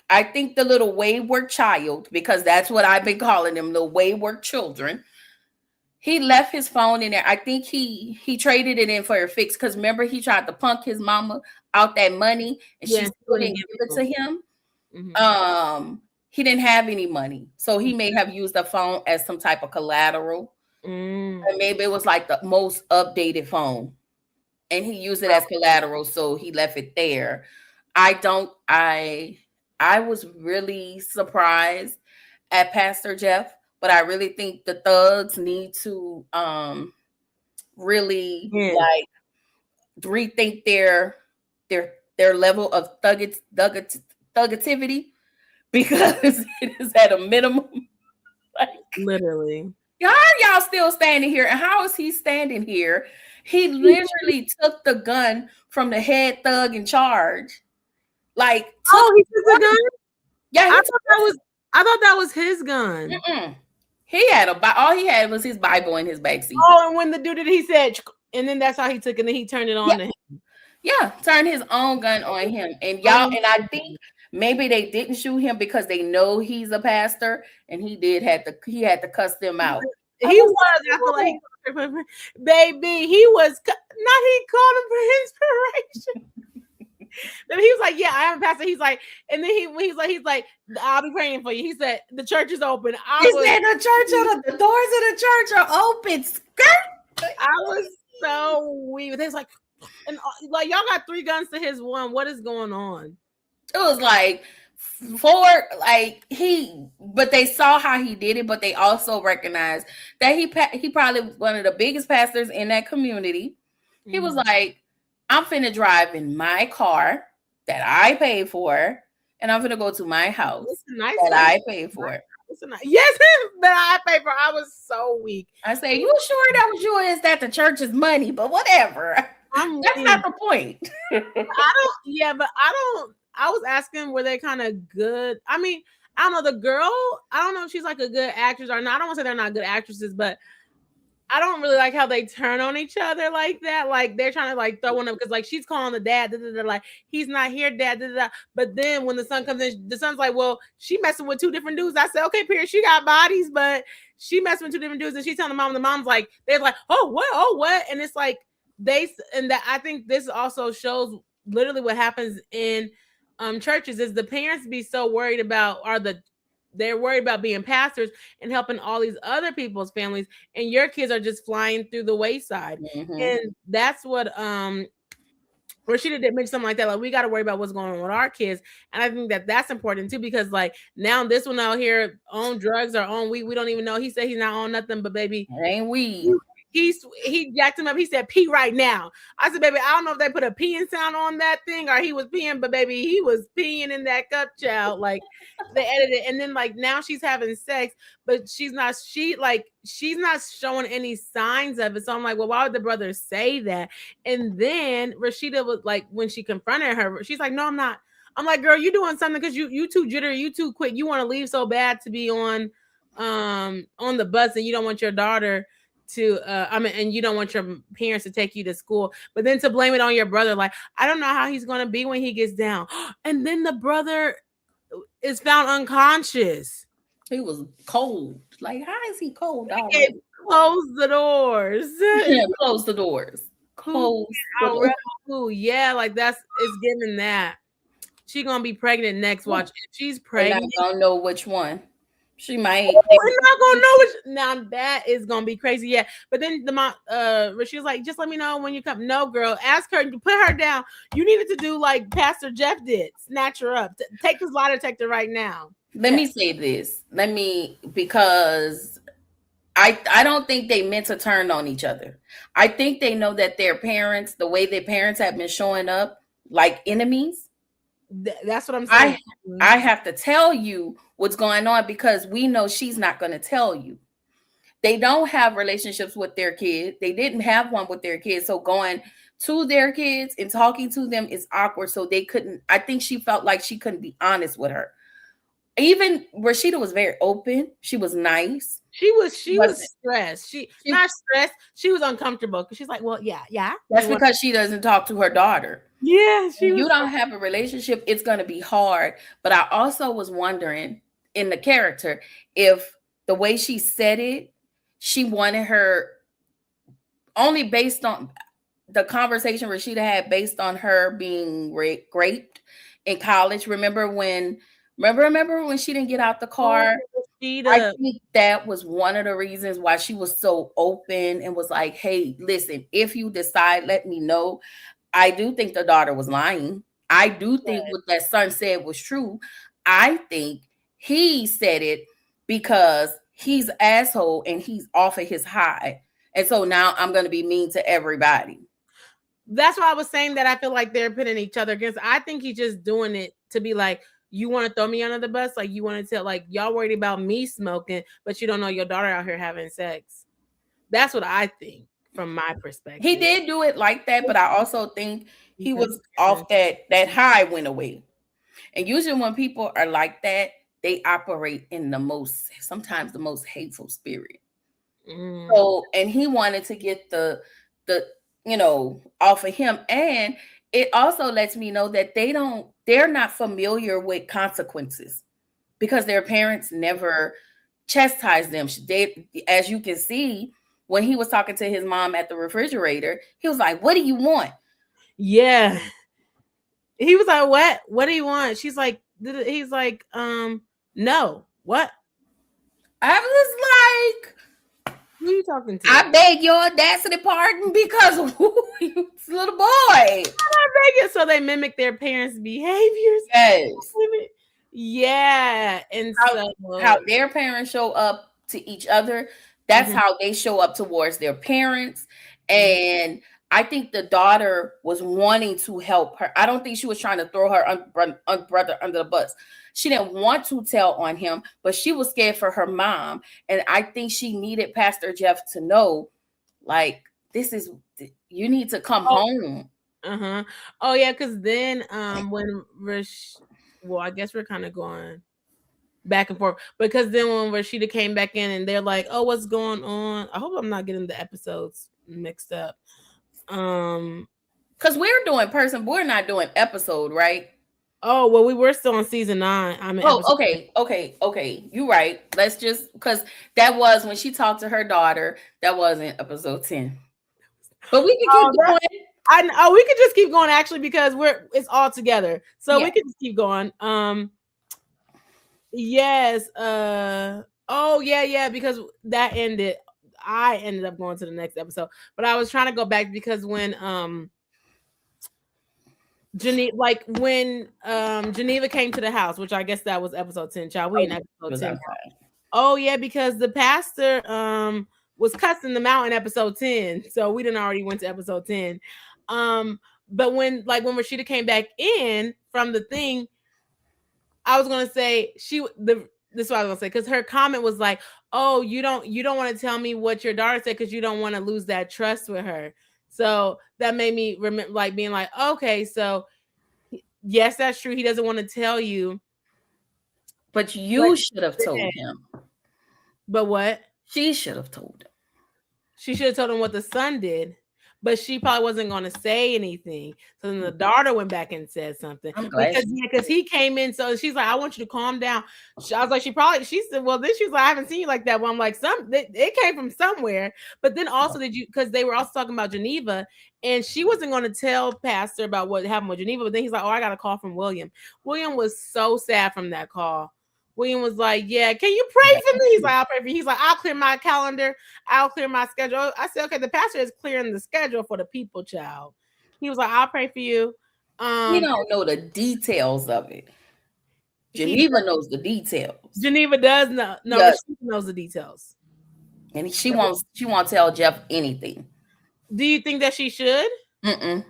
the little wayward child, because that's what I've been calling them, the wayward children, he left his phone in there. I think he traded it in for a fix because remember he tried to punk his mama out that money and she still didn't give it to him. Mm-hmm. He didn't have any money, so he may have used the phone as some type of collateral. And maybe it was like the most updated phone, and he used it as collateral, so he left it there. I was really surprised at Pastor Jeff. But I really think the thugs need to really like rethink their level of thuggativity because it is at a minimum. Like, literally. How are y'all still standing here? And how is he standing here? He literally took the gun from the head thug in charge. Like, he took the gun? Yeah, I thought that was his gun. Mm-mm. He had all he had was his Bible in his backseat. Oh, and when the dude did, he said, and then that's how he took it, and then he turned it on to him. Yeah, turned his own gun on him. And y'all, and I think maybe they didn't shoot him because they know he's a pastor, and he had to cuss them out. He was, I feel like, baby, he was not. He called him for inspiration. Then he was like, "Yeah, I am a pastor." He's like, and then he's like, "I'll be praying for you." He said, "The church is open." The doors of the church are open. I was so weird. It's like, and like y'all got 3 guns to his 1. What is going on? It was like 4, but they saw how he did it, but they also recognized that he probably one of the biggest pastors in that community. Mm-hmm. He was like, I'm finna drive in my car that I paid for, and I'm finna go to my house that I paid for. Yes, that I paid for. I was so weak. I say, you sure that was yours? That the church's money, but whatever. That's not the point. I was asking, were they kind of good? I mean, I don't know. The girl, I don't know if she's like a good actress or not. I don't want to say they're not good actresses, but I don't really like how they turn on each other like that. Like they're trying to like throw one up because like she's calling the dad, like he's not here, dad. But then when the son comes in, the son's like, well, she messing with 2 different dudes. I said, okay, period. She got bodies, but she messing with 2 different dudes, and she's telling the mom. The mom's like, they're like, oh what, and it's like I think this also shows literally what happens in churches is the parents be so worried about they're worried about being pastors and helping all these other people's families, and your kids are just flying through the wayside. Mm-hmm. And that's what Rashida did mention something like that. Like, we got to worry about what's going on with our kids, and I think that that's important too, because like now this one out here on drugs or on weed, we don't even know. He said he's not on nothing, but baby, It ain't weed. he jacked him up. He said pee right now. I said, baby, I don't know if they put a peeing sound on that thing or he was peeing, but baby, he was peeing in that cup, child. Like they edited, and then like now she's having sex, but she's not showing any signs of it. So I'm like, well, why would the brother say that? And then Rashida was like, when she confronted her, she's like, no, I'm not. I'm like, girl, you doing something because you too jittery, you too quick. You want to leave so bad to be on the bus, and you don't want your daughter to and you don't want your parents to take you to school, but then to blame it on your brother, like, I don't know how he's going to be when he gets down. And then the brother is found unconscious. He was cold. Like, how is he cold already? Close the doors. Yeah, close the doors. Close the doors. Yeah, like it's giving that. She gonna be pregnant next. Watch. If she's pregnant, I don't know which one. She might. We're not gonna know which. Now that is gonna be crazy. Yeah, but then the mom, she was like, just let me know when you come. No, girl, ask her to put her down. You needed to do like Pastor Jeff did, snatch her up. Take this lie detector right now. Let me say this. Because I don't think they meant to turn on each other. I think they know that their parents, the way their parents have been showing up like enemies. That's what I'm saying. I have to tell you what's going on because we know she's not going to tell you. They don't have relationships with their kids. They didn't have one with their kids. So going to their kids and talking to them is awkward. So they couldn't, I think she felt like she couldn't be honest with her. Even Rashida was very open. She was nice. She was stressed. She not stressed. She was uncomfortable because she's like, well, yeah. That's because she doesn't talk to her daughter. Yeah, you don't have a relationship, it's going to be hard. But I also was wondering in the character if the way she said it, she wanted her only based on the conversation Rashida had based on her being raped in college. Remember when she didn't get out the car? I think that was one of the reasons why she was so open and was like, hey, listen, if you decide, let me know. I do think the daughter was lying. I do think what that son said was true. I think he said it because he's an asshole and he's off of his high. And so now I'm going to be mean to everybody. That's why I was saying that I feel like they're pitting each other against. I think he's just doing it to be like, you want to throw me under the bus? Like, you want to tell, like, y'all worried about me smoking, but you don't know your daughter out here having sex. That's what I think from my perspective. He did do it like that, but I also think he was off that high went away. And usually when people are like that, they operate in sometimes the most hateful spirit. So, and he wanted to get the off of him. And it also lets me know that they're not familiar with consequences because their parents never chastised them. They, as you can see, when he was talking to his mom at the refrigerator, he was like, what do you want? Yeah. He was like, what? What do you want? She's like, he's like, no. What? I was like, who are you talking to? I beg your audacity pardon because you little boy. I beg it. So they mimic their parents' behaviors. Yes. Yeah. And how their parents show up to each other, that's how they show up towards their parents. And I think the daughter was wanting to help her. I don't think she was trying to throw her brother under the bus. She didn't want to tell on him, but she was scared for her mom. And I think she needed Pastor Jeff to know, like, you need to come home. Oh, yeah, because then when I guess we're kind of going back and forth, because then when Rashida came back in and they're like, oh, what's going on? I hope I'm not getting the episodes mixed up. Because we're doing we're not doing episode, right? Oh, well, we were still on season 9. Okay. You're right. Let's just, because that was when she talked to her daughter. That wasn't episode 10. But we can keep going. Oh, we could just keep going actually because it's all together. So Yeah. we could just keep going. Yes. Oh yeah, because that ended. I ended up going to the next episode. But I was trying to go back because when Geneva came to the house, which I guess that was episode 10, child. We Oh, in it episode was 10. outside. Oh yeah, because the pastor was cussing them out in episode 10. So we didn't already went to episode 10. But when Rashida came back in from the thing, I was gonna say this is what I was gonna say, because her comment was like, oh, you don't want to tell me what your daughter said because you don't want to lose that trust with her. So that made me remember like being like, okay, so yes, that's true. He doesn't want to tell you. But But you should have told him. what? She should have told him. She should have told him what the son did, but she probably wasn't going to say anything. So then the daughter went back and said something I'm glad. because he came in. So she's like, "I want you to calm down." I was like, she said, "Well, then she's like, I haven't seen you like that." Well, I'm like, it came from somewhere. But then also because they were also talking about Geneva, and she wasn't going to tell Pastor about what happened with Geneva. But then he's like, "Oh, I got a call from William." William was so sad from that call. William was like, "Yeah, can you pray for me?" He's like, "I'll pray for you." He's like, "I'll clear my calendar. I'll clear my schedule." I said, "Okay, the pastor is clearing the schedule for the people, child." He was like, "I'll pray for you." We don't know the details of it. He Geneva knows the details. Geneva does know. No, Yes. she knows the details. And she won't tell Jeff anything. Do you think that she should? Mm-mm.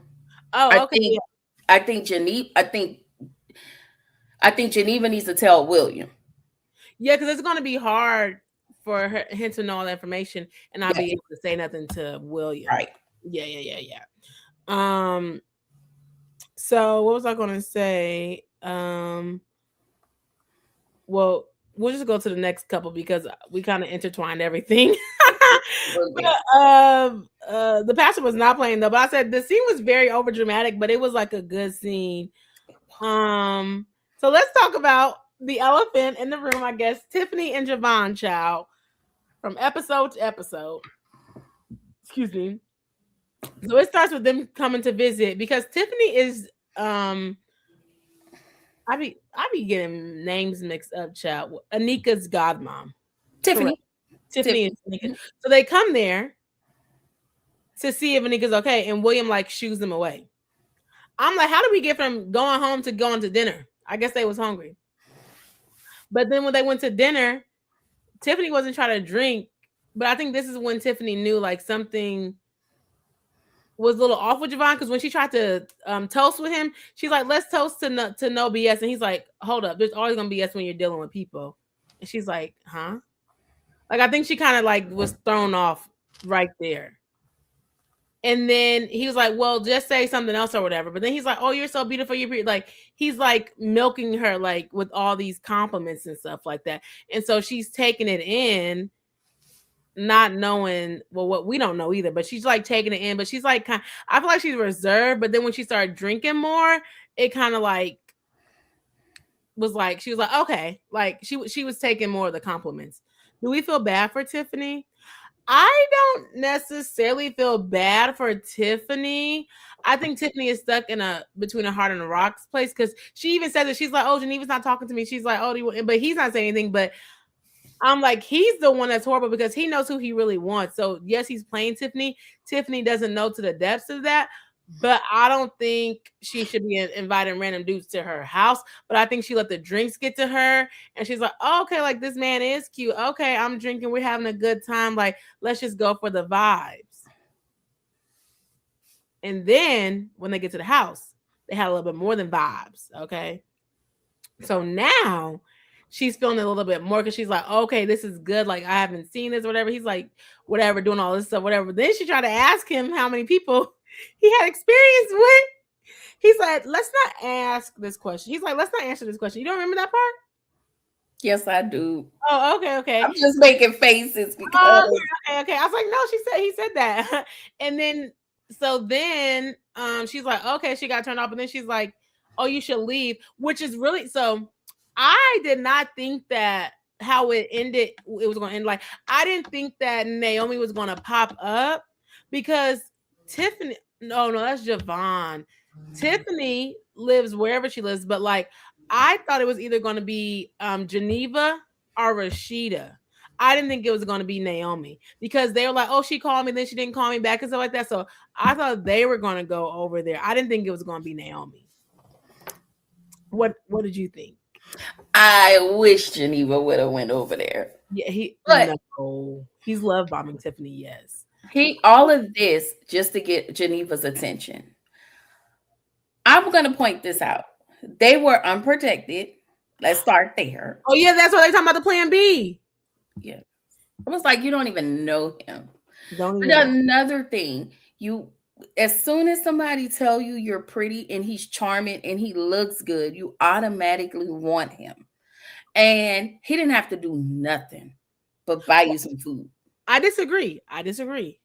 Oh, okay. I think Geneva needs to tell William. Yeah, because it's going to be hard for him to know all the information and not be able to say nothing to William. Right. Yeah. So what was I going to say? Well, we'll just go to the next couple because we kind of intertwined everything. The pastor was not playing though, but I said the scene was very over dramatic, but it was like a good scene. So let's talk about the elephant in the room, I guess. Tiffany and Javon, child, from episode to episode. Excuse me. So it starts with them coming to visit because Tiffany is I be getting names mixed up, child. Anika's godmom. Tiffany. Correct. Tiffany and Anika. So they come there to see if Anika's okay, and William like shoos them away. I'm like, how did we get from going home to going to dinner? I guess they was hungry. But then when they went to dinner, Tiffany wasn't trying to drink, but I think this is when Tiffany knew like something was a little off with Javon, because when she tried to toast with him, she's like, let's toast to no BS. And he's like, hold up, there's always gonna be BS when you're dealing with people. And she's like, huh? Like, I think she kind of like was thrown off right there. And then he was like, well, just say something else or whatever. But then he's like, oh, you're so beautiful. You're like, he's like milking her like with all these compliments and stuff like that. And so she's taking it in, not knowing, well, what we don't know either, but she's like taking it in. But she's like, I feel like she's reserved. But then when she started drinking more, it kind of like was like, she was like, okay, like she was taking more of the compliments. Do we feel bad for Tiffany? I don't necessarily feel bad for Tiffany. I think Tiffany is stuck in between a heart and a rocks place, because she even says that she's like, oh, Geneva's not talking to me. She's like, oh, but he's not saying anything. But I'm like, he's the one that's horrible because he knows who he really wants. So yes, he's playing Tiffany. Tiffany doesn't know to the depths of that. But I don't think she should be inviting random dudes to her house. But I think she let the drinks get to her. And she's like, oh, okay, like this man is cute. Okay, I'm drinking. We're having a good time. Like, let's just go for the vibes. And then when they get to the house, they had a little bit more than vibes. Okay. So now she's feeling a little bit more because she's like, okay, this is good. Like, I haven't seen this, whatever. He's like, whatever, doing all this stuff, whatever. Then she tried to ask him how many people he had experience with. He's like, let's not ask this question. He's like, let's not answer this question. You don't remember that part? Yes, I do. Oh, okay. I'm just making faces because okay. I was like, no, he said that. And then she's like, okay, she got turned off. And then she's like, oh, you should leave, which is really, so I did not think that how it ended, it was going to end. I didn't think that Naomi was going to pop up because Tiffany, No, no, that's Javon. Tiffany lives wherever she lives, but like I thought it was either going to be Geneva or Rashida. I didn't think it was going to be Naomi because they were like, "Oh, she called me, then she didn't call me back and stuff like that." So I thought they were going to go over there. I didn't think it was going to be Naomi. What did you think? I wish Geneva would have went over there. Yeah, But he's love bombing Tiffany. Yes, he all of this just to get Geneva's attention. I'm going to point this out. They were unprotected. Let's start there. oh yeah, that's why they talking about the Plan B. Yeah. I was like, you don't even know him. Don't But even know. another thing, you as soon as somebody tell you you're pretty and he's charming and he looks good, you automatically want him. And he didn't have to do nothing but buy you some food. I disagree. I disagree.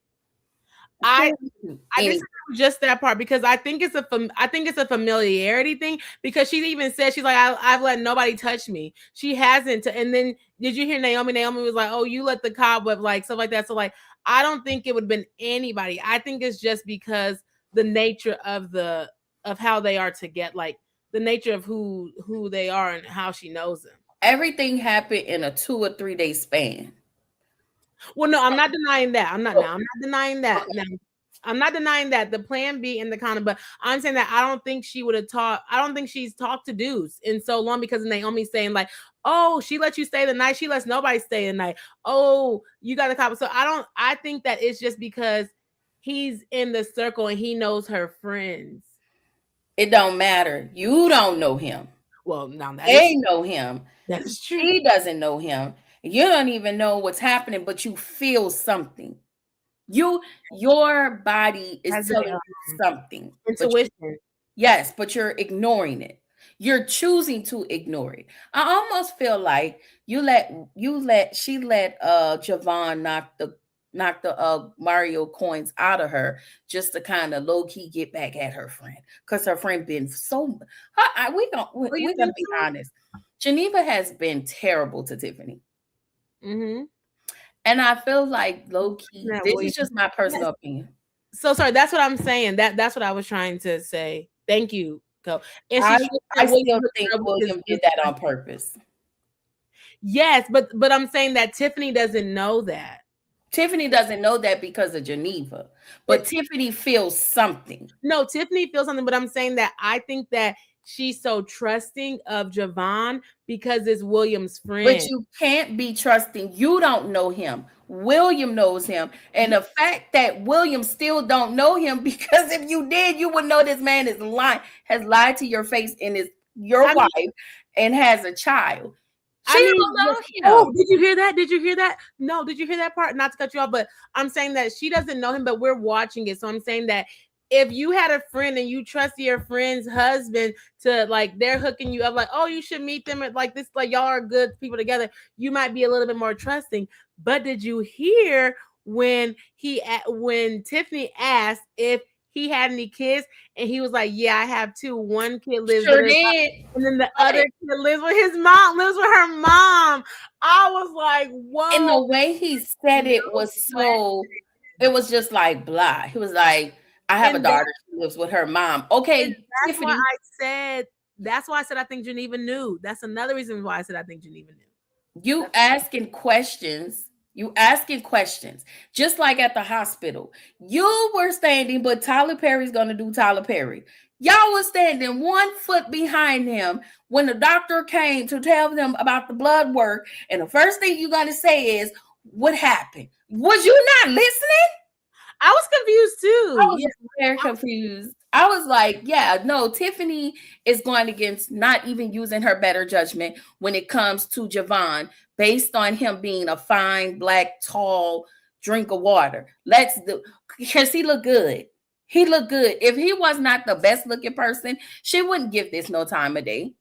He I didn't do I anything. disagree with just that part because I think it's a familiarity thing because she even said she's like I've let nobody touch me. She hasn't. And then did you hear Naomi? Naomi was like, "Oh, you let the cobweb like stuff like that." So like I don't think it would have been anybody. I think it's just because the nature of of how they are to get like the nature of who they are and how she knows them. Everything happened in a 2 or 3 day span. Well, no, I'm not denying that. I'm not So, now. I'm not denying that. okay. Now, I'm not denying that the Plan B and the kind of, but I'm saying that I don't think she would have talked. I don't think she's talked to dudes in so long because Naomi's saying like, "Oh, she lets you stay the night. She lets nobody stay the night. Oh, you got a cop." So I don't. I think that it's just because he's in the circle and he knows her friends. It don't matter. You don't know him. Well, now They know him. that is true. She doesn't know him. You don't even know what's happening, but you feel something. Your body is Has telling a you something, but intuition. yes, but you're ignoring it. You're choosing to ignore it. I almost feel like she let Javon knock the Mario coins out of her just to kind of low key get back at her friend because her friend been so. Well, you We're gonna think be so? honest. Geneva has been terrible to Tiffany. Mm-hmm. And I feel like low key, That this William. is just my personal opinion. So sorry, that's what I'm saying. That's what I was trying to say. Thank you, Go. And I she should I that William still hooked think her up with William did his that on purpose. yes, but I'm saying that Tiffany doesn't know that. Tiffany doesn't know that because of Geneva, but It, Tiffany feels something. no, Tiffany feels something, but I'm saying that I think that she's so trusting of Javon because it's William's But friend. you can't be trusting. You don't know him. William knows him. And the fact that William still don't know him, because if you did, you would know this man is lying, has lied to your face and is your I mean, wife and has a child. She I mean, don't yes. know him. Oh, did you hear that? Did you hear that? No, did you hear that part? Not to cut you off, but I'm saying that she doesn't know him, but we're watching it. So I'm saying that if you had a friend and you trust your friend's husband to like they're hooking you up, like, oh, you should meet them at like this, like y'all are good people together, you might be a little bit more trusting. But did you hear when when Tiffany asked if he had any kids and he was like, yeah, I have two. One kid lives with Sure her did. and then the other But kid lives with his mom, lives with her mom. I was like, and whoa. the way he said it was so, it was just like blah. He was like, I have a And daughter. She lives with her mom. and Okay, that's why Tiffany, I said I think Geneva knew. That's another reason why I said I think Geneva knew. you That's asking questions. You asking questions. Just like at the hospital. You were standing, but Tyler Perry's gonna do Tyler Perry. Y'all was standing 1 foot behind him when the doctor came to tell them about the blood work. And the first thing you're gonna say is, what happened? Was you not listening? I was confused I too. was Yeah. very confused. I was like, yeah, no, Tiffany is going against not even using her better judgment when it comes to Javon based on him being a fine, black, tall drink of water. Let's do, because he looked good. He looked good. If he was not the best looking person, she wouldn't give this no time of day.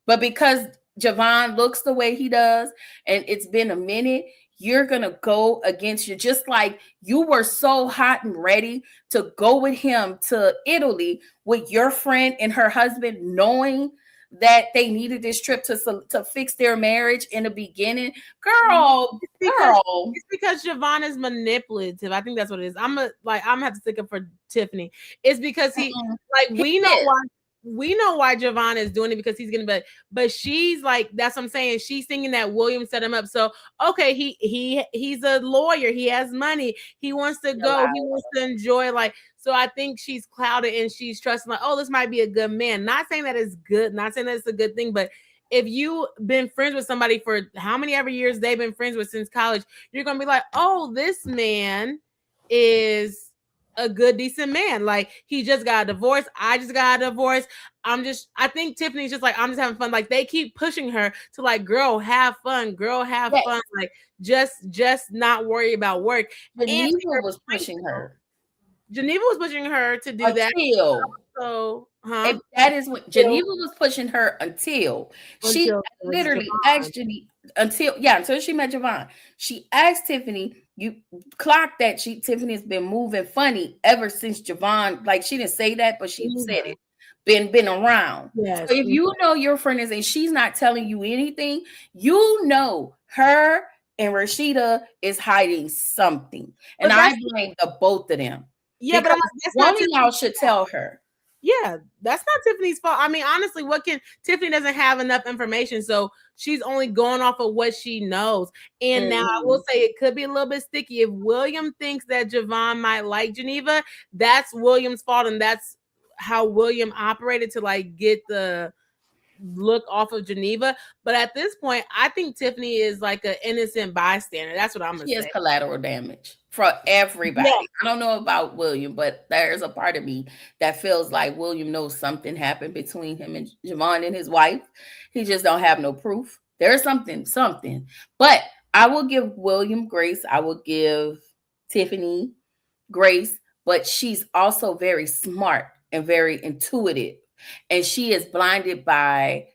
But because Javon looks the way he does, and it's been a minute, you're going to go against you. Just like you were so hot and ready to go with him to Italy with your friend and her husband, knowing that they needed this trip to fix their marriage in the beginning. Girl, It's because girl, it's because Javon is manipulative. I think that's what it is. I'm gonna have to stick up for Tiffany. It's because he we know is. why Javon is doing it because he's gonna but she's like that's what I'm saying. She's thinking that William set him up. So okay, he's a lawyer, he has money, he wants to go, he wants to enjoy so I think she's clouded and she's trusting like, oh, this might be a good man. Not saying that it's good, not saying that it's a good thing, but if you've been friends with somebody for how many ever years they've been friends with since college, you're gonna be like, oh, this man is a good, decent man. Like he just got a divorce. I just got a divorce. I think Tiffany's just like, I'm just having fun. Like they keep pushing her to like, girl, have fun, girl, have fun. Like just not worry about work. Geneva was pushing her. Geneva was pushing her to do that. So, that is what Geneva was pushing her until she literally asked Geneva until she met Javon. She asked Tiffany, you clocked that Tiffany's been moving funny ever since Javon, like she didn't say that, but she said it. Been around. Yes. So if you know your friend is and she's not telling you anything, you know her and Rashida is hiding something. And I blame the both of them. Yeah, but one of y'all should tell her. Yeah, that's not Tiffany's fault. I mean, honestly, Tiffany doesn't have enough information, so she's only going off of what she knows. And now I will say it could be a little bit sticky. If William thinks that Javon might like Geneva, that's William's fault, and that's how William operated to like get the look off of Geneva. But at this point, I think Tiffany is like an innocent bystander. That's what I'm gonna say. She has collateral damage for everybody. Yeah. I don't know about William, but there's a part of me that feels like William knows something happened between him and Javon and his wife. He just don't have no proof. There's something. But I will give William grace. I will give Tiffany grace, but she's also very smart and very intuitive. And she is blinded by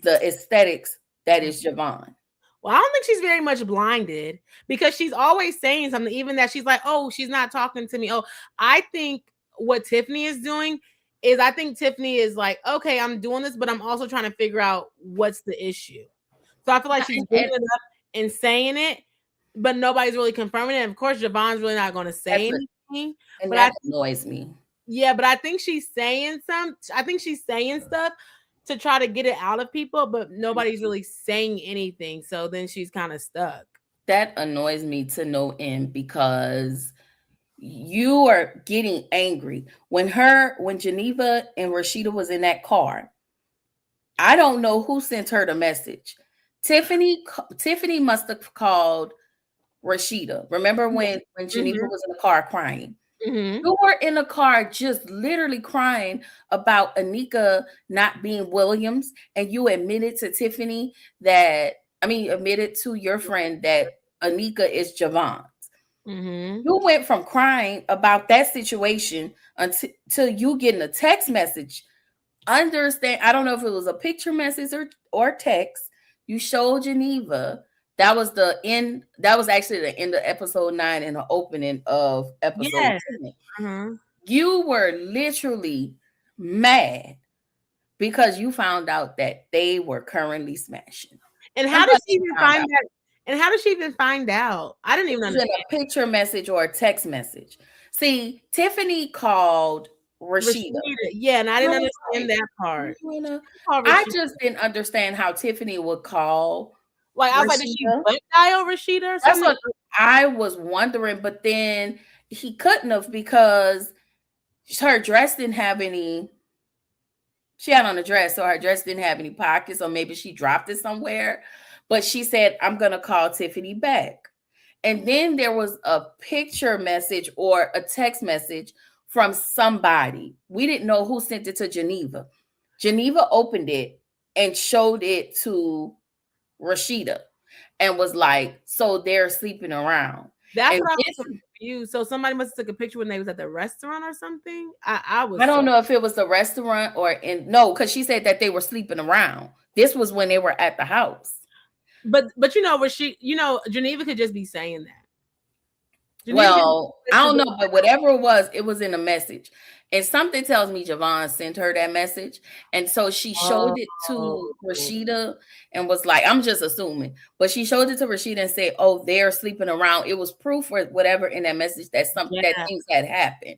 the aesthetics that is Javon. Well, I don't think she's very much blinded because she's always saying something, even that she's like, oh, she's not talking to me. Oh, I think what Tiffany is doing is I think Tiffany is like, okay, I'm doing this, but I'm also trying to figure out what's the issue. So I feel like she's bringing it up and saying it, but nobody's really confirming it. And of course, Javon's really not going to say anything. And but that annoys me. Yeah, but I think she's saying stuff to try to get it out of people, but nobody's really saying anything. So then she's kind of stuck. That annoys me to no end because you are getting angry. When Geneva and Rashida was in that car, I don't know who sent her the message. Tiffany must have called Rashida. Remember when Geneva was in the car crying? You were in the car just literally crying about Anika not being Williams, and you admitted to Tiffany admitted to your friend that Anika is Javon's. You went from crying about that situation until you getting a text message. Understand? I don't know if it was a picture message or text. You showed Geneva. That was the end. That was actually the end of episode 9 and the opening of episode 10. You were literally mad because you found out that they were currently smashing. And how did she even find that? And how did she even find out? I didn't even understand. A picture message or a text message. See, Tiffany called Rashida. Yeah, and I didn't understand that part. I just didn't understand how Tiffany would call. Like I was like, did she dial Rashida or something? That's what I was wondering, but then he couldn't have because her dress didn't have any. She had on a dress, so her dress didn't have any pockets, or maybe she dropped it somewhere. But she said, "I'm gonna call Tiffany back," and then there was a picture message or a text message from somebody. We didn't know who sent it to Geneva. Geneva opened it and showed it to Rashida and was like, so they're sleeping around. That's what I was confused. So somebody must have took a picture when they was at the restaurant or something. I don't know if it was the restaurant or because she said that they were sleeping around. This was when they were at the house. But Geneva could just be saying that. Geneva didn't Well, I listen don't to know, but whatever it was in a message. And something tells me Javon sent her that message. And so she showed it to oh, Rashida and was like, I'm just assuming, but she showed it to Rashida and said, oh, they're sleeping around. It was proof or whatever in that message that that yeah. things had happened.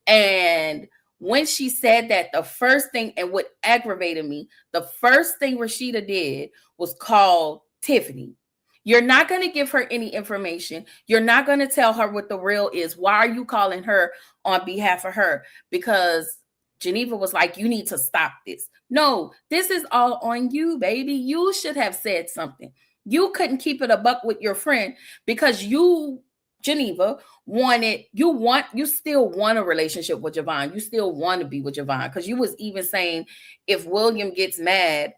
And when she said that, the first thing, and what aggravated me, the first thing Rashida did was call Tiffany. You're not going to give her any information. You're not going to tell her what the real is. Why are you calling her on behalf of her? Because Geneva was like, you need to stop this. No, this is all on you, baby. You should have said something. You couldn't keep it a buck with your friend because you, Geneva, you still want a relationship with Javon. You still want to be with Javon because you was even saying if William gets mad,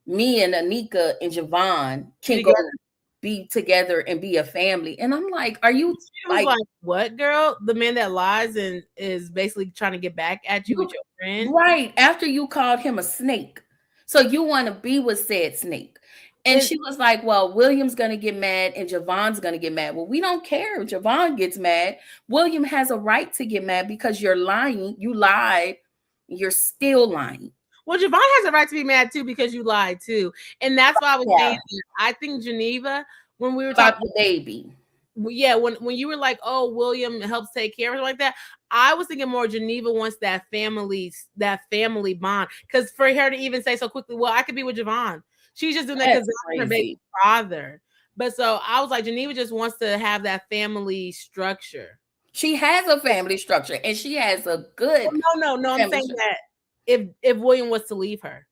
me and Anika and Javon can go be together and be a family. And I'm like, are you She was like like, "What, girl? The man that lies and is basically trying to get back at you with you your friend?" right after you called him a snake? So you want to be with said snake. And And she was like, well, William's going to get mad and Javon's going to get mad. Well, we don't care if Javon gets mad. William has a right to get mad because you're lying. You lied. You're still lying. well, Javon has a right to be mad too because you lied too, and that's why I was saying Yeah. that I think Geneva, when we were talking, About the baby. yeah, when you were like, "Oh, William helps take care of it," like that, I was thinking more Geneva wants that family bond because for her to even say so quickly, "Well, I could be with Javon," she's just doing that because That's that's her baby crazy. father. But so I was like, Geneva just wants to have that family structure. She has a family structure and she has a good Well, no. I'm family saying structure. that if William was to leave her,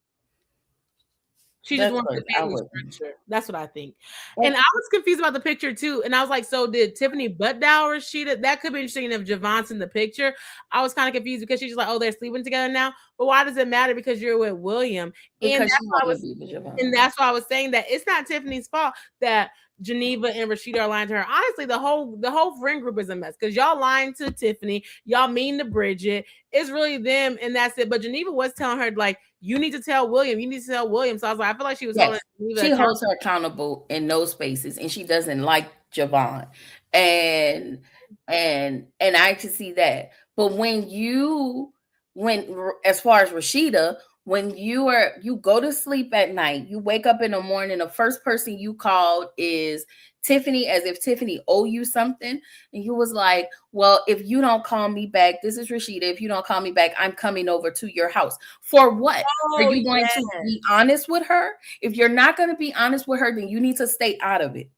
she just That's wants the crazy. I family wouldn't. structure. That's what I think. And I But was confused about the picture too. And I was like, so did Tiffany butt dial Rashida? That could be interesting if Javon's in the picture. I was kind of confused because she's like, oh, they're sleeping together now. But why does it matter? Because you're with William. And because that's she why I wanted to was be with and Javon. that's why I was saying that it's not Tiffany's fault that Geneva and Rashida are lying to her. Honestly, the whole friend group is a mess because y'all lying to Tiffany, y'all mean to Bridget. It's really them, and that's it. But Geneva was telling her like, you need to tell William. You need to tell William. So I was like, I feel like she was holding Yes. Geneva She accountable. holds her accountable in those spaces and she doesn't like Javon. And and I can see that. But when as far as Rashida, when you go to sleep at night, you wake up in the morning, the first person you called is Tiffany, as if Tiffany owe you something. And you was like, well, if you don't call me back, this is Rashida. If you don't call me back, I'm coming over to your house. For what? Are Oh you going to yeah. be honest with her? If you're not going to be honest with her, then you need to stay out of it.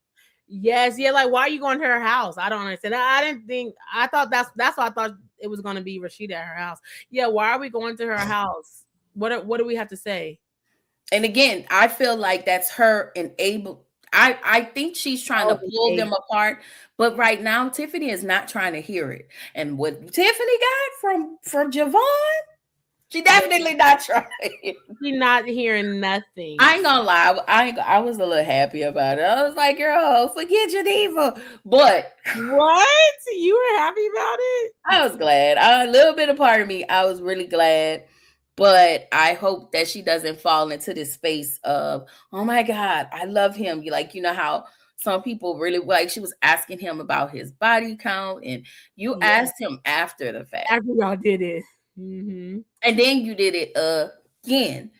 Yes, yeah, like why are you going to her house? I don't understand. I didn't think I thought that's why I thought it was gonna be Rashida at her house. Yeah, why are we going to her house? What do we have to say? And again, I feel like that's her enable. I think she's trying to Oh, pull the them apart, but right now Tiffany is not trying to hear it. And what Tiffany got from Javon, she yeah, definitely not trying to hear. she not hearing nothing. I ain't gonna lie, I was a little happy about it. I was like, girl, forget Geneva. But What? You were happy about it? I was glad. A little bit of part of me, I was really glad. But I hope that she doesn't fall into this space of, oh my God, I love him. You know how some people really like she was asking him about his body count, and you Yeah, asked him after the fact. after y'all did it. Hmm. And then you did it again.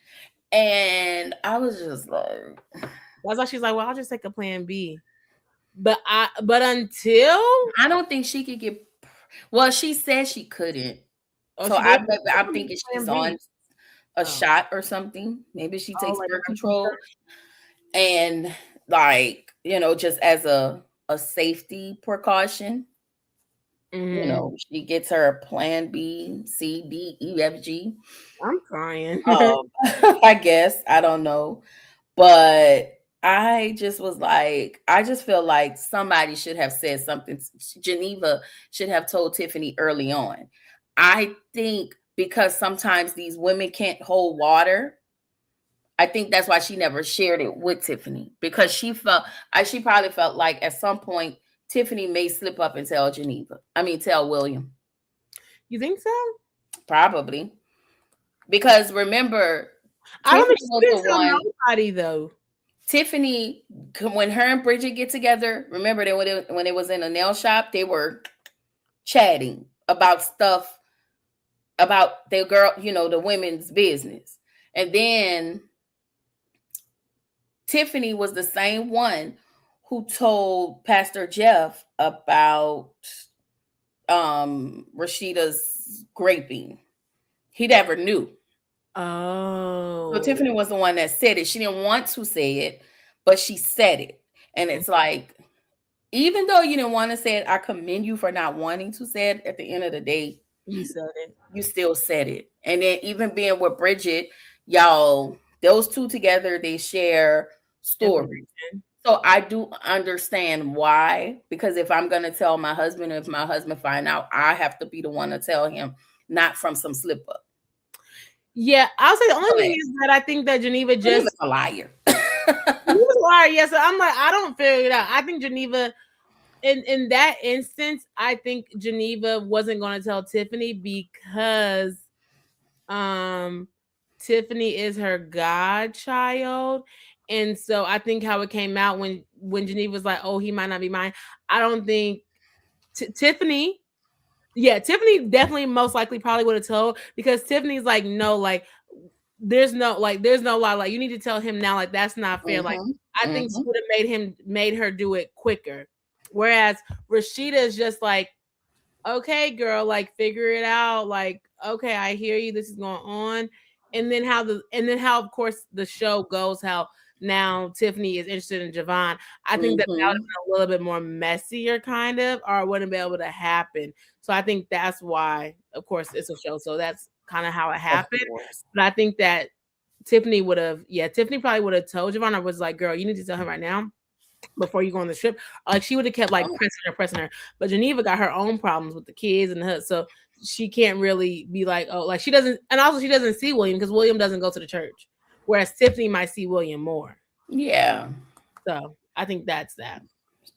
And I was just like, That's why she's like, well, I'll just take a plan B. But until I don't think she could get, well, she said she couldn't. oh So she did I'm thinking she's plan on B. a Oh, shot or something. Maybe she oh, takes like birth birth control. control and like, just as a safety precaution, Hmm. she gets her plan B, C, D, E, F, G. I'm crying. I guess. I don't know. But I just was like, I just feel like somebody should have said something. Geneva should have told Tiffany early on. I think because sometimes these women can't hold water. I think that's why she never shared it with Tiffany because she probably felt like at some point Tiffany may slip up and tell tell William. You think so? Probably. Because remember, I don't Tiffany think she was the didn't tell one nobody though. Tiffany, when her and Bridget get together, remember that when it was in a nail shop, they were chatting about stuff about their girl, the women's business. And then Tiffany was the same one who told Pastor Jeff about Rashida's graping. He never knew. So Oh. Tiffany was the one that said it. She didn't want to say it, but she said it. And it's like, even though you didn't want to say it, I commend you for not wanting to say it. At the end of the day, You said it. you still said it. And then even being with Bridget, y'all, those two together, they share stories. Information. So I do understand why, because if I'm gonna tell my husband, if my husband find out, I have to be the one to tell him, not from some slip up. Yeah, I'll say the only But thing is that I think that Geneva he was just a liar. he was a liar. Yeah, so I'm like, I don't figure it out. I think Geneva, in that instance, I think Geneva wasn't going to tell Tiffany because um Tiffany is her godchild. And so I think how it came out when Geneva was like, "Oh, he might not be mine." I don't think Tiffany. Yeah, Tiffany definitely most likely probably would have told because Tiffany's like, no, like there's no lie. Like you need to tell him now, like that's not fair. Like Mhm, I think she mhm. would have made her do it quicker. Whereas Rashida is just like, okay, girl, like figure it out. Like, okay, I hear you. This is going on. And then how of course the show goes, how now Tiffany is interested in Javon. I think that would have Mhm. been a little bit more messier, kind of, or it wouldn't be able to happen. So I think that's why, of course, it's a show. So that's kind of how it Of happened. course. But I think that Tiffany probably would have told Javon. I was like, girl, you need to tell him right now before you go on the trip. Like she would have kept like Oh, pressing her. But Geneva got her own problems with the kids and her, so she can't really be like, oh, like she doesn't, and also she doesn't see William because William doesn't go to the church, whereas Tiffany might see William more. yeah. So I think that's that.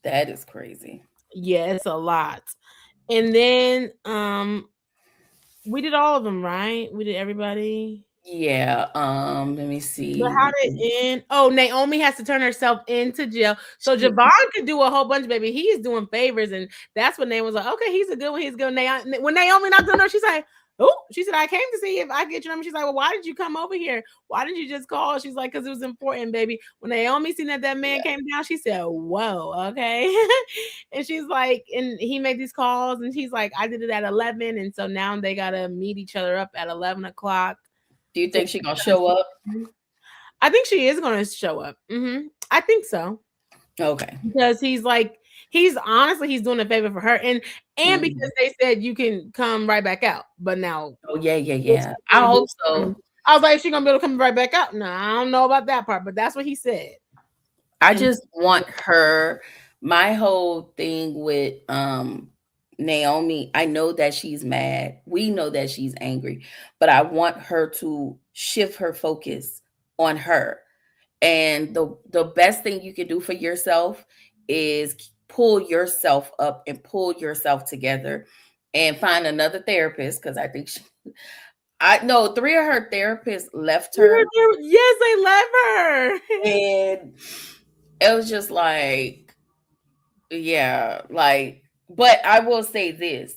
That is crazy. Yeah, it's a lot. And then we did all of them, right? We did everybody. Yeah. Let me But see. how did it end? Oh, Naomi has to turn herself into jail. So She, Javon could do a whole bunch, baby. He is doing favors, and that's when Naomi was like, "Okay, he's a good one. He's good." When Naomi knocked on her, she's like, "Oh," she said, "I came to see if I get your number." She's like, "Well, why did you come over here? Why didn't you just call?" She's like, "Because it was important, baby." When Naomi seen that man yeah. came down, she said, "Whoa, okay." And she's like, and he made these calls, and he's like, "I did it at 11," and so now they gotta meet each other up at 11 o'clock. Do you think she gonna show up? I think she is going to show up. I think so Okay. because he's like he's honestly he's doing a favor for her, and Mhm. because they said you can come right back out. But now Oh yeah, yeah, what's yeah. she I gonna hope do? so. I was like, is she gonna be able to come right back out? No, I don't know about that part, but that's what he said. I And just want her. My whole thing with Naomi, I know that she's mad. We know that she's angry, but I want her to shift her focus on her. And the best thing you can do for yourself is pull yourself up and pull yourself together and find another therapist because I think I know three of her therapists left her, yes, they love her. and it was just like, yeah, like, but I will say this.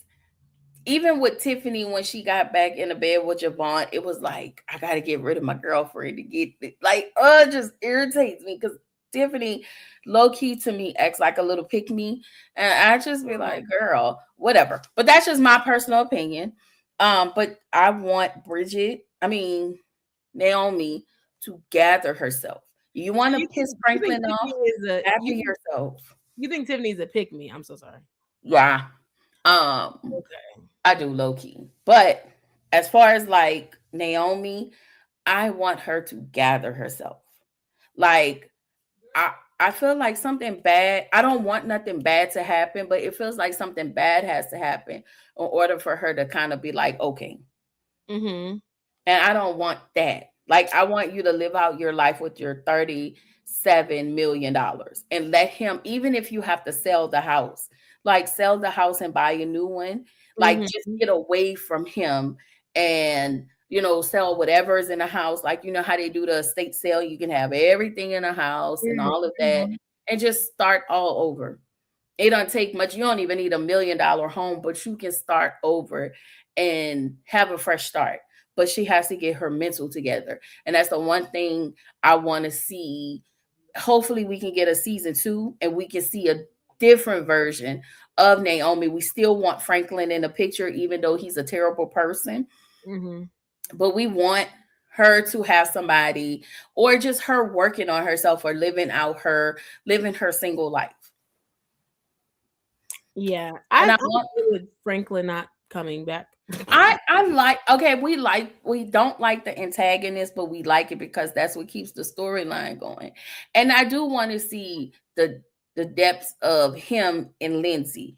Even with Tiffany, when she got back in the bed with Javon, it was like, I gotta get rid of my girlfriend to get it. Like, it just irritates me because Tiffany, low key to me, acts like a little pick me. And I just be like, girl, whatever. But that's just my personal opinion. But I want Naomi to gather herself. You want to piss You think Franklin Tiffany off? is a Gather yourself. you think Tiffany's a pick me? I'm so sorry. Yeah. Um, Okay. I do low key. But as far as like Naomi, I want her to gather herself. Like I feel like something bad. I don't want nothing bad to happen, but it feels like something bad has to happen in order for her to kind of be like, okay. Mm-hmm. And I don't want that. Like I want you to live out your life with your $37 million and let him, even if you have to sell the house, like sell the house and buy a new one, like just Mm-hmm. get away from him and sell whatever is in the house. Like, how they do the estate sale. You can have everything in the house and all of that Mhm. and just start all over. It don't take much. You don't even need $1 million home, but you can start over and have a fresh start. But she has to get her mental together. And that's the one thing I want to see. Hopefully we can get a season 2 and we can see a different version of Naomi. We still want Franklin in the picture, even though he's a terrible person. Mhm. But we want her to have somebody, or just her working on herself, or living her single life. Yeah, And I I'm want good with Franklin not coming back. I like, okay, we don't like the antagonist, but we like it because that's what keeps the storyline going. And I do want to see the depths of him and Lindsay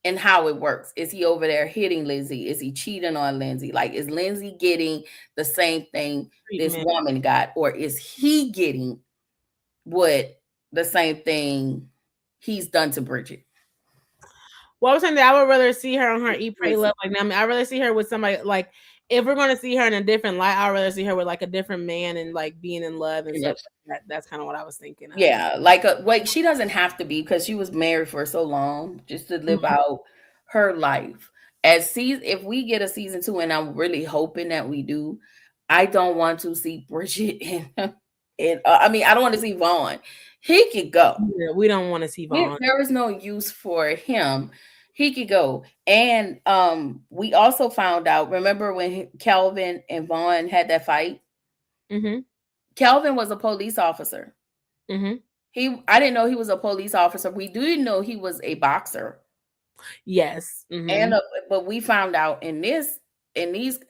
and how it works. Is he over there hitting Lindsay? Is he cheating on Lindsay? Like, is Lindsay getting the same thing this Treatment. woman got, or is he getting what the same thing he's done to Bridget? Well, I was saying that I would rather see her on her Eat, Pray, Love. Like, I mean, I'd rather see her with somebody like, if we're going to see her in a different light, I'd rather see her with like a different man and like being in love and stuff like that. That's kind of what I was thinking of. Yeah, like wait, she doesn't have to be, because she was married for so long, just to live Mhm. out her life. If we get a season 2, and I'm really hoping that we do, I don't want to see Bridget I mean, I don't want to see Vaughn. He could go. Yeah, we don't want to see Vaughn. There is no use for him. He could go. And we also found out, remember when Kelvin and Vaughn had that fight? Mhm. Kelvin was a police officer. Mhm. I didn't know he was a police officer. We do know he was a boxer. Yes. And Mhm. but we found out in these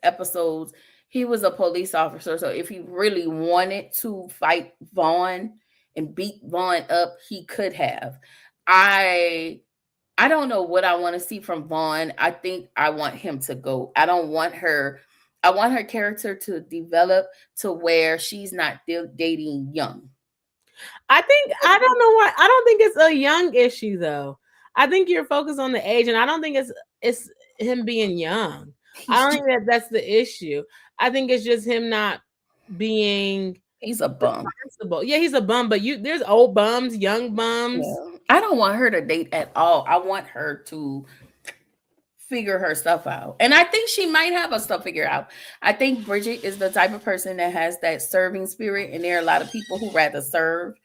episodes, he was a police officer. So if he really wanted to fight Vaughn and beat Vaughn up, he could have. I I don't know what I want to see from Vaughn. I think I want him to go. I want her character to develop to where she's not dating young. I don't know why. I don't think it's a young issue though. I think you're focused on the age, and I don't think it's him being young. I He's don't think that that's the issue. I think it's just him not being he's a bum. responsible. Yeah, he's a bum, but there's old bums, young bums. Yeah. I don't want her to date at all. I want her to figure her stuff out. And I think she might have her stuff figured out. I think Bridget is the type of person that has that serving spirit, and there are a lot of people who rather serve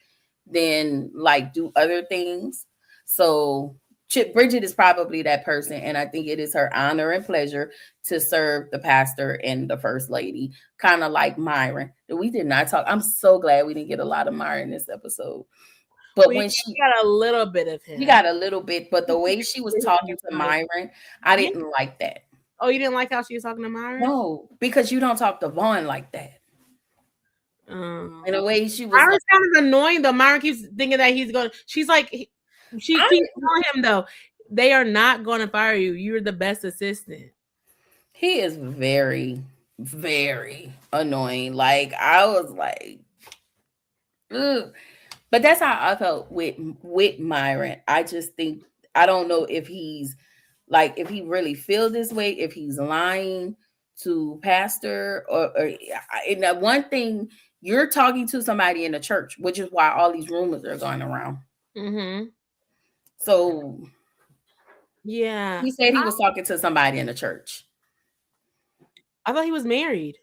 than like do other things. So Bridget is probably that person, and I think it is her honor and pleasure to serve the pastor and the first lady, kind of like Myron. We did not talk. I'm so glad we didn't get a lot of Myron this episode. But We when she got a little bit of we him. got a little bit, but the way she was talking to Myron, I Yeah. didn't like that. Oh, you didn't like how she was talking to Myron? No, because you don't talk to Vaughn like that. In a way, she was like, Myron's kind of annoying though. Myron keeps thinking that he's going. She's like, she I, keeps telling him though, they are not going to fire you. You're the best assistant. he is very, very annoying. Like, I was like, ugh. But that's how I felt with Myron. I just think, I don't know if he's like, if he really feels this way, if he's lying to pastor, or and that one thing, you're talking to somebody in the church, which is why all these rumors are going around. Mm-hmm. So Yeah, he said he was talking to somebody in the church. I thought he was married.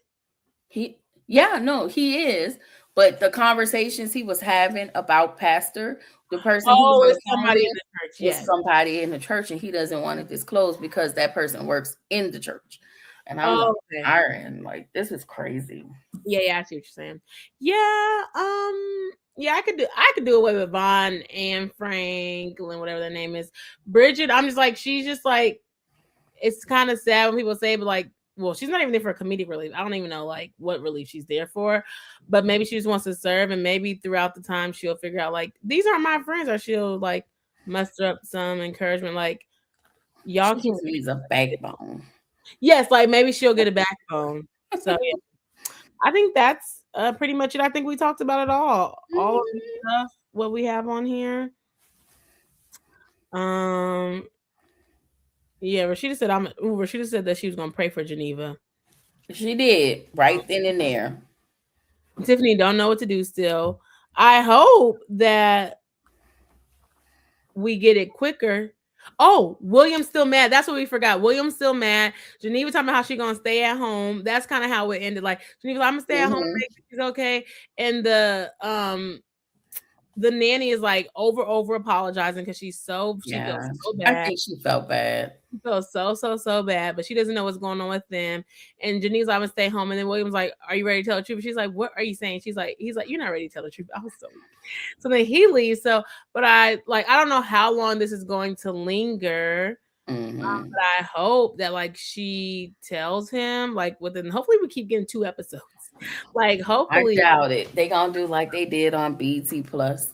Yeah, no, he is. But the conversations he was having about pastor, the person he was Oh, on it's the phone somebody in with, the church. was Yes. somebody in the church, and he doesn't want to disclose because that person works in the church. And I'm like, Oh, okay. Iron, like, this is crazy. Yeah, I see what you're saying. Yeah, yeah, I could do away with Vaughn and Franklin, whatever their name is. Bridget, I'm just like, she's just like, it's kind of sad when people say, but like, well, she's not even there for a comedic relief. I don't even know like what relief she's there for, but maybe she just wants to serve, and maybe throughout the time she'll figure out like these aren't my friends, or she'll like muster up some encouragement, like y'all She can. just needs a backbone. Yes, like maybe she'll get a backbone. So yeah, I think that's pretty much it. I think we talked about it all of the stuff what we have on here. Um, yeah, Rashida said Rashida said that she was gonna pray for Geneva. She did right then and there. Tiffany don't know what to do still. I hope that we get it quicker. Oh, William's still mad. That's what we forgot. William's still mad. Geneva talking about how she gonna stay at home. That's kind of how it ended. Like Geneva, I'm gonna stay at home, Hmm. make sure she's okay. And the nanny is like over apologizing because she feels Yeah, so I bad. think she felt bad. She feels so bad, but she doesn't know what's going on with them. And Janine's like, I'm gonna stay home. And then William's like, are you ready to tell the truth? She's like, what are you saying? He's like, you're not ready to tell the truth. I was so weak. So then he leaves. So, but I don't know how long this is going to linger. Hmm. But I hope that like she tells him like within. Hopefully, we keep getting 2 episodes. Like, I hopefully, doubt it. They gonna do like they did on BT Plus,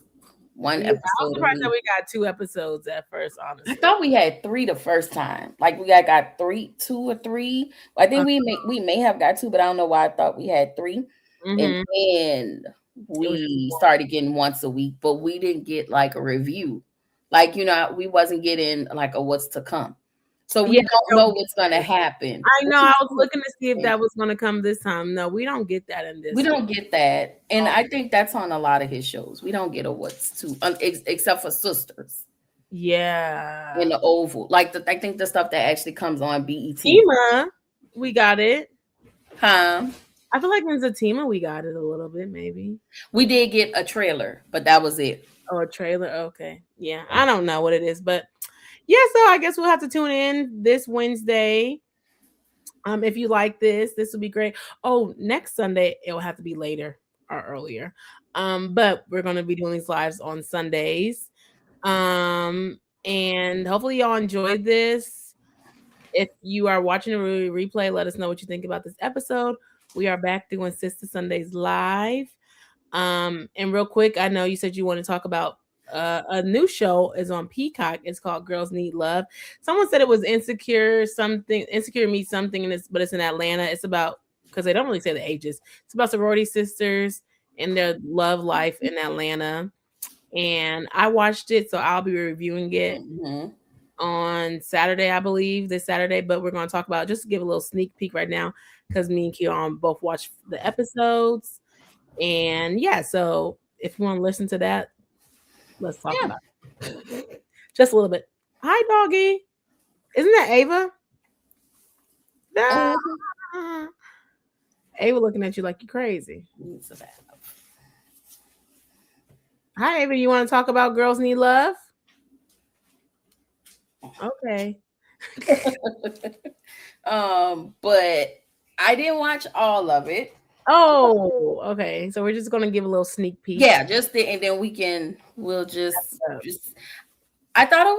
one yeah. I was episode a surprised that week. we got 2 episodes at first. I Honestly. thought we had three the first time. Like we got three, 2 or 3. I think we may have got two, but I don't know why I thought we had three. And Mm-hmm. then It was just we one. started getting once a week, but we didn't get like a review. Like, we wasn't getting like a what's to come. So we Yeah, don't we know don't what's get gonna that. happen. I know. I was looking to see if that was going to come this time. No, we don't get that in We this one. don't get that. And I think that's on a lot of his shows. We don't get a what's to except for Sisters in Yeah. the Oval. Like I think the stuff that actually comes on BET. Tima, we got it. Huh? I feel like in Zatima, we got it a little bit, maybe. We did get a trailer, but that was it. Oh, a trailer. Okay. Yeah. I don't know what it is, but yeah, so I guess we'll have to tune in this Wednesday. If you like this will be great. Oh, next Sunday it will have to be later or earlier. But we're gonna be doing these lives on Sundays. And hopefully y'all enjoyed this. If you are watching a replay, let us know what you think about this episode. We are back doing Sister Sundays live. And real quick, I know you said you want to talk about a new show is on Peacock. It's called Girls Need Love. Someone said it was Insecure Meets Something, and but it's in Atlanta. It's about because they don't really say the ages. It's about sorority sisters and their love life in Atlanta. And I watched it, so I'll be reviewing it Hmm. on Saturday, I believe, this Saturday. But we're going to talk about just to give a little sneak peek right now because me and Keon both watched the episodes. And yeah, so if you want to listen to that, let's talk Yeah. about it. Just a little bit. Hi, doggy. Isn't that Ava? Mhm. Ah. Ava looking at you like you're crazy. It's a bad- Hi, Ava. You want to talk about Girls Need Love? Okay. But I didn't watch all of it. Oh, okay. So we're just gonna give a little sneak peek. Yeah, and then we'll just I thought it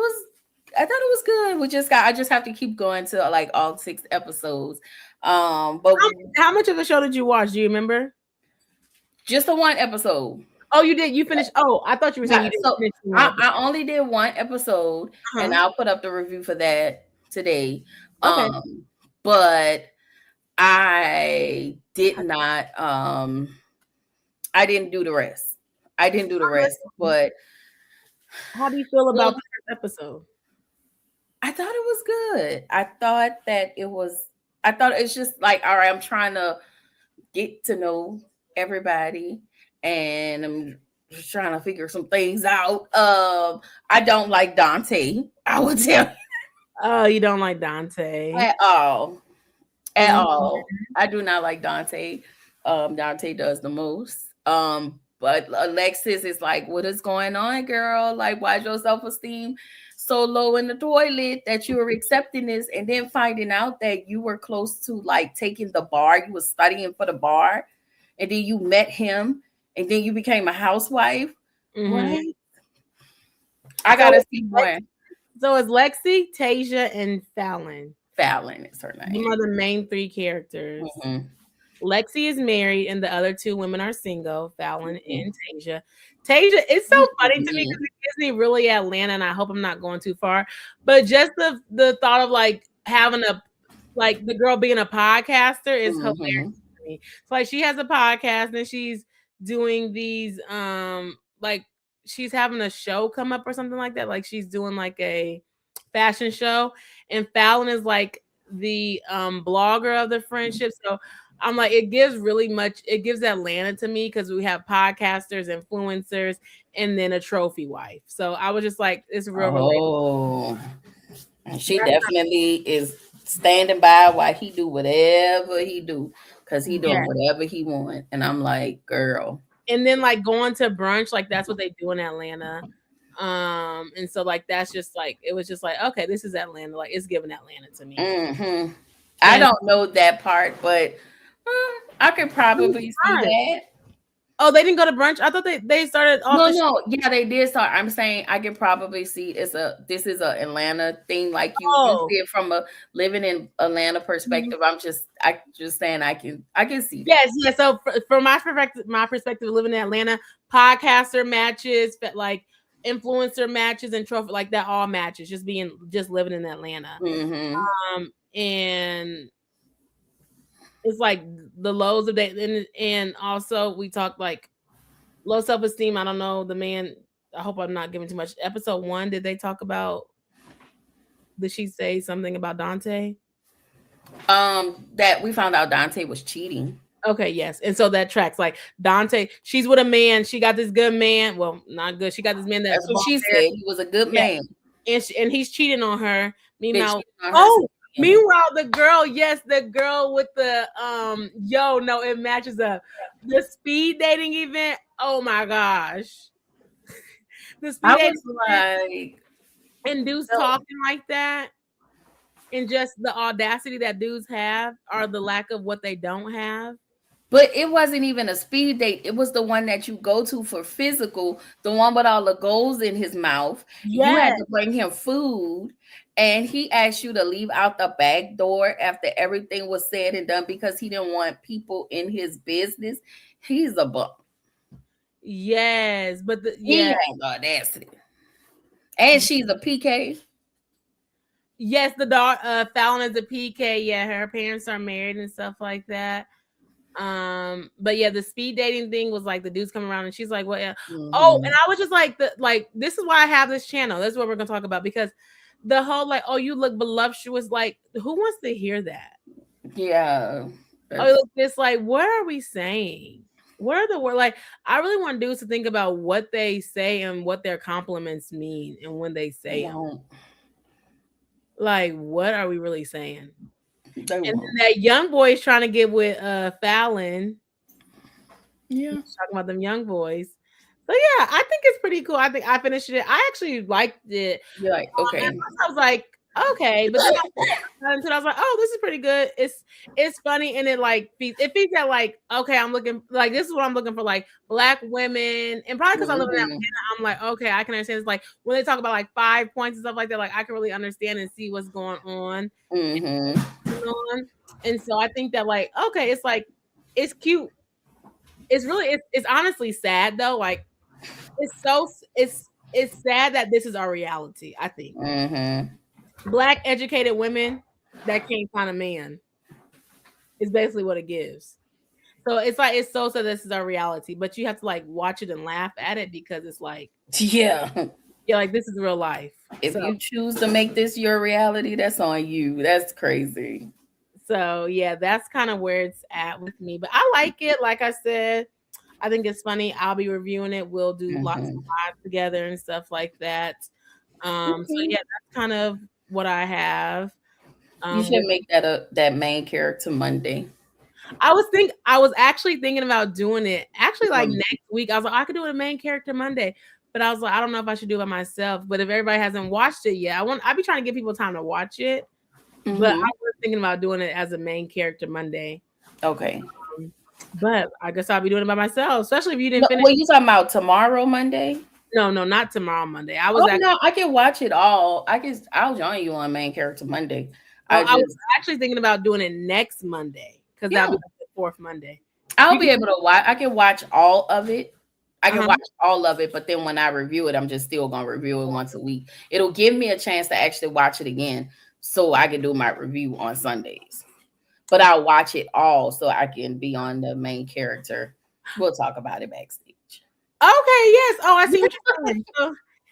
was good. I just have to keep going to like all 6 episodes. But How much of the show did you watch? Do you remember? just the one episode. Oh, you did. You finished. Oh, I thought you were saying Yeah, you didn't so finish one I episode. only did one episode, and Uh-huh. I'll put up the review for that today. Okay. But I did not. I didn't do the rest. I didn't do the rest, but How do you feel about well, the first episode? I thought it was good. I thought that it was. I thought it's just like, all right, I'm trying to get to know everybody, and I'm just trying to figure some things out. I don't like Dante. I would tell you Oh, you don't like Dante. at all. At Mhm. all. I do not like Dante. Dante does the most. But Alexis is like, what is going on, girl? Like, why's your self-esteem so low in the toilet that you were accepting this and then finding out that you were close to like taking the bar, you were studying for the bar, and then you met him, and then you became a housewife. Mhm. What? I So, gotta see more. so it's Lexi, Tasia, and Fallon. Fallon is her Them name. are the main three characters. Mhm. Lexi is married, and the other two women are single, Fallon and Tasia. Tasia, it's so funny to me because it gives me really Atlanta, and I hope I'm not going too far. But just the thought of like having like the girl being a podcaster is hilarious Mhm. to me. So like she has a podcast and she's doing these like she's having a show come up or something like that. Like she's doing like a fashion show, and Fallon is like the blogger of the friendship. So I'm like, it gives really much. It gives Atlanta to me because we have podcasters, influencers, and then a trophy wife. So I was just like, it's real relatable. Oh, she definitely is standing by while he do whatever he do, because he doing Yeah. whatever he want. And I'm like, girl. And then like going to brunch, like that's what they do in Atlanta. And so like that's just like it was just like, okay, this is Atlanta. Like it's giving Atlanta to me. Hmm. I And don't know that part, but I could probably see that. oh, they didn't go to brunch. I thought they started off No, the show. no, yeah, they did start. I'm saying I can probably see this is a Atlanta thing, like you Oh, see it from a living in Atlanta mhm. perspective. I just saying I can see that. Yes, yes. So from my perspective of living in Atlanta, podcaster matches, like influencer matches, and trophy like that all matches. Just living in Atlanta. Hmm. And it's like the lows of that, and also we talked like low self esteem. I don't know the man. I hope I'm not giving too much. Episode 1, did they talk about? Did she say something about Dante? That we found out Dante was cheating. Okay, yes. And so that tracks like Dante, she's with a man. She got this good man. Well, not good. She got this man That's that's what bought she there. said. He was a good Yeah. man. And he's cheating on her. Been Meanwhile, cheating on her since oh, the beginning. meanwhile, the girl, yes, the girl with the yo, no, it matches up. The speed dating event. Oh my gosh. The I speed dating was event like, and dudes so, talking like that. And just the audacity that dudes have or the lack of what they don't have. but it wasn't even a speed date. It was the one that you go to for physical, the one with all the goals in his mouth. You had Yes. to bring him food, and he asked you to leave out the back door after everything was said and done because he didn't want people in his business. He's a bum. Yes. But He yeah. has audacity. And she's a PK. Yes, the dog Fallon is a PK. Yeah, her parents are married and stuff like that. But yeah, the speed dating thing was like the dudes come around and she's like, "What?" Yeah. Oh, and Mm-hmm. I was just like, this is why I have this channel. This is what we're gonna talk about because the whole like, oh, you look voluptuous. Like, who wants to hear that? Yeah. Oh, you look this. Like, what are we saying? What are the word? Like, I really want dudes to think about what they say and what their compliments mean and when they say them. Won't. Like, what are we really saying? They And then won't. that young boy is trying to get with Fallon. Yeah. Talking about them young boys. So yeah, I think it's pretty cool. I think I finished it. I actually liked it. You're like, At okay. first I was like, okay, but then I was like, oh, this is pretty good. It's funny and it feeds that like, okay, I'm looking like this is what I'm looking for, like black women, and probably because I live in Mm-hmm. Atlanta, I'm like, okay, I can understand. It's like when they talk about like 5 points and stuff like that, like I can really understand and see what's going on. Mm-hmm. And so I think that like, okay, it's like it's cute. It's really it's honestly sad though. Like it's sad that this is our reality. I think Mm-hmm. black educated women that can't find a man is basically what it gives. So it's like it's so this is our reality, but you have to like watch it and laugh at it because it's like Yeah. yeah, like this is real life. If you choose to make this your reality, that's on you. That's crazy. So yeah, that's kind of where it's at with me. But I like it. Like I said, I think it's funny. I'll be reviewing it. We'll do lots of Mm-hmm. lives together and stuff like that. So Okay. yeah, that's kind of what I have. You should make that main character Monday. I was actually thinking about doing it actually like Um, next week. I was like, I could do a main character Monday, but I was like, I don't know if I should do it by myself. But if everybody hasn't watched it yet, I'd be trying to give people time to watch it. But I mhm. was thinking about doing it as a main character Monday. Okay. But I guess I'll be doing it by myself, especially if you No, didn't finish. what you talking about tomorrow, Monday? No, not tomorrow Monday. I was Oh actually no, I can watch it all. I'll join you on main character Monday. I I was just actually thinking about doing it next Monday because that'll yeah. be like the fourth Monday. I'll You be can, able to watch. I can watch all of it. I can uh-huh. watch all of it, but then when I review it, I'm just still gonna review it once a week. It'll give me a chance to actually watch it again, so I can do my review on Sundays. But I'll watch it all so I can be on the main character. We'll talk about it backstage. Okay, yes. Oh, I see what you're saying.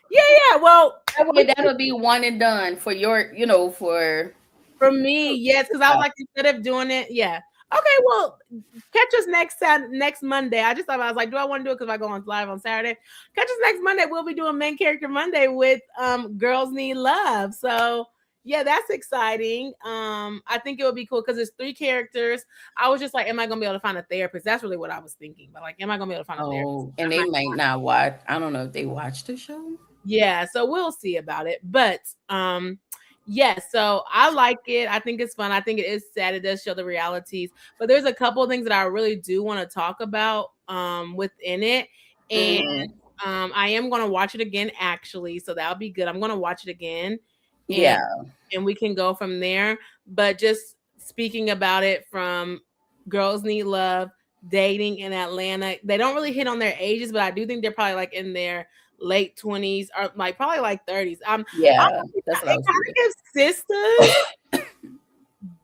Yeah. Well, That way, that'll be one and done for your, for For me, yes, because I was like, instead of doing it, yeah. Okay, well, catch us next Monday. I just thought I was like, do I want to do it because I go on live on Saturday? Catch us next Monday. We'll be doing Main Character Monday with Girls Need Love. So yeah, that's exciting. I think it would be cool because it's 3 characters. I was just like, am I gonna be able to find a therapist? That's really what I was thinking. But like, am I gonna be able to find a therapist? Oh, and they might not watch. I don't know if they watch the show. Yeah, so we'll see about it. But yeah, so I like it. I think it's fun. I think it is sad. It does show the realities. But there's a couple of things that I really do want to talk about within it. And Mm-hmm. I am gonna watch it again actually. So that'll be good. I'm gonna watch it again and Yeah. we can go from there. But just speaking about it from Girls Need Love, dating in Atlanta, they don't really hit on their ages, but I do think they're probably like in their late 20s or like probably like 30s. Yeah. That's what I It was kind thinking. of gives Sisters,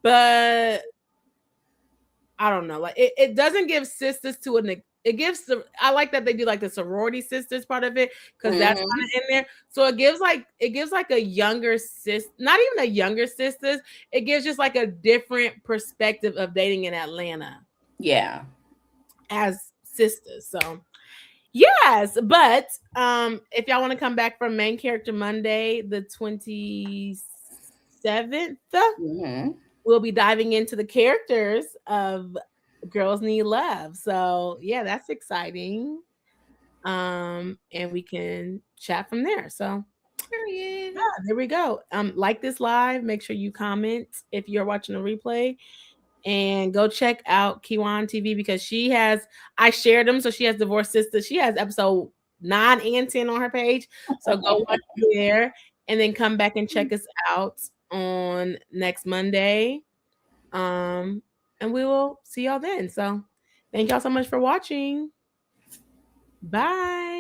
but I don't know. Like it doesn't give Sisters to an it gives the I like that they do like the sorority sisters part of it because that's Mm-hmm. kind of in there. So it gives like a younger sis, not even a younger sisters. It gives just like a different perspective of dating in Atlanta Yeah. as sisters. So yes, but if y'all want to come back from Main Character Monday, the 27th, Mm-hmm. we'll be diving into the characters of Girls Need Love. So yeah, that's exciting. And we can chat from there. So Period. yeah, there we go. Like this live, make sure you comment if you're watching a replay and go check out Kiwan TV because I shared them. So she has Divorced Sisters. She has episode 9 and 10 on her page. So go watch there and then come back and check us out on next Monday. And we will see y'all then. So thank y'all so much for watching. Bye.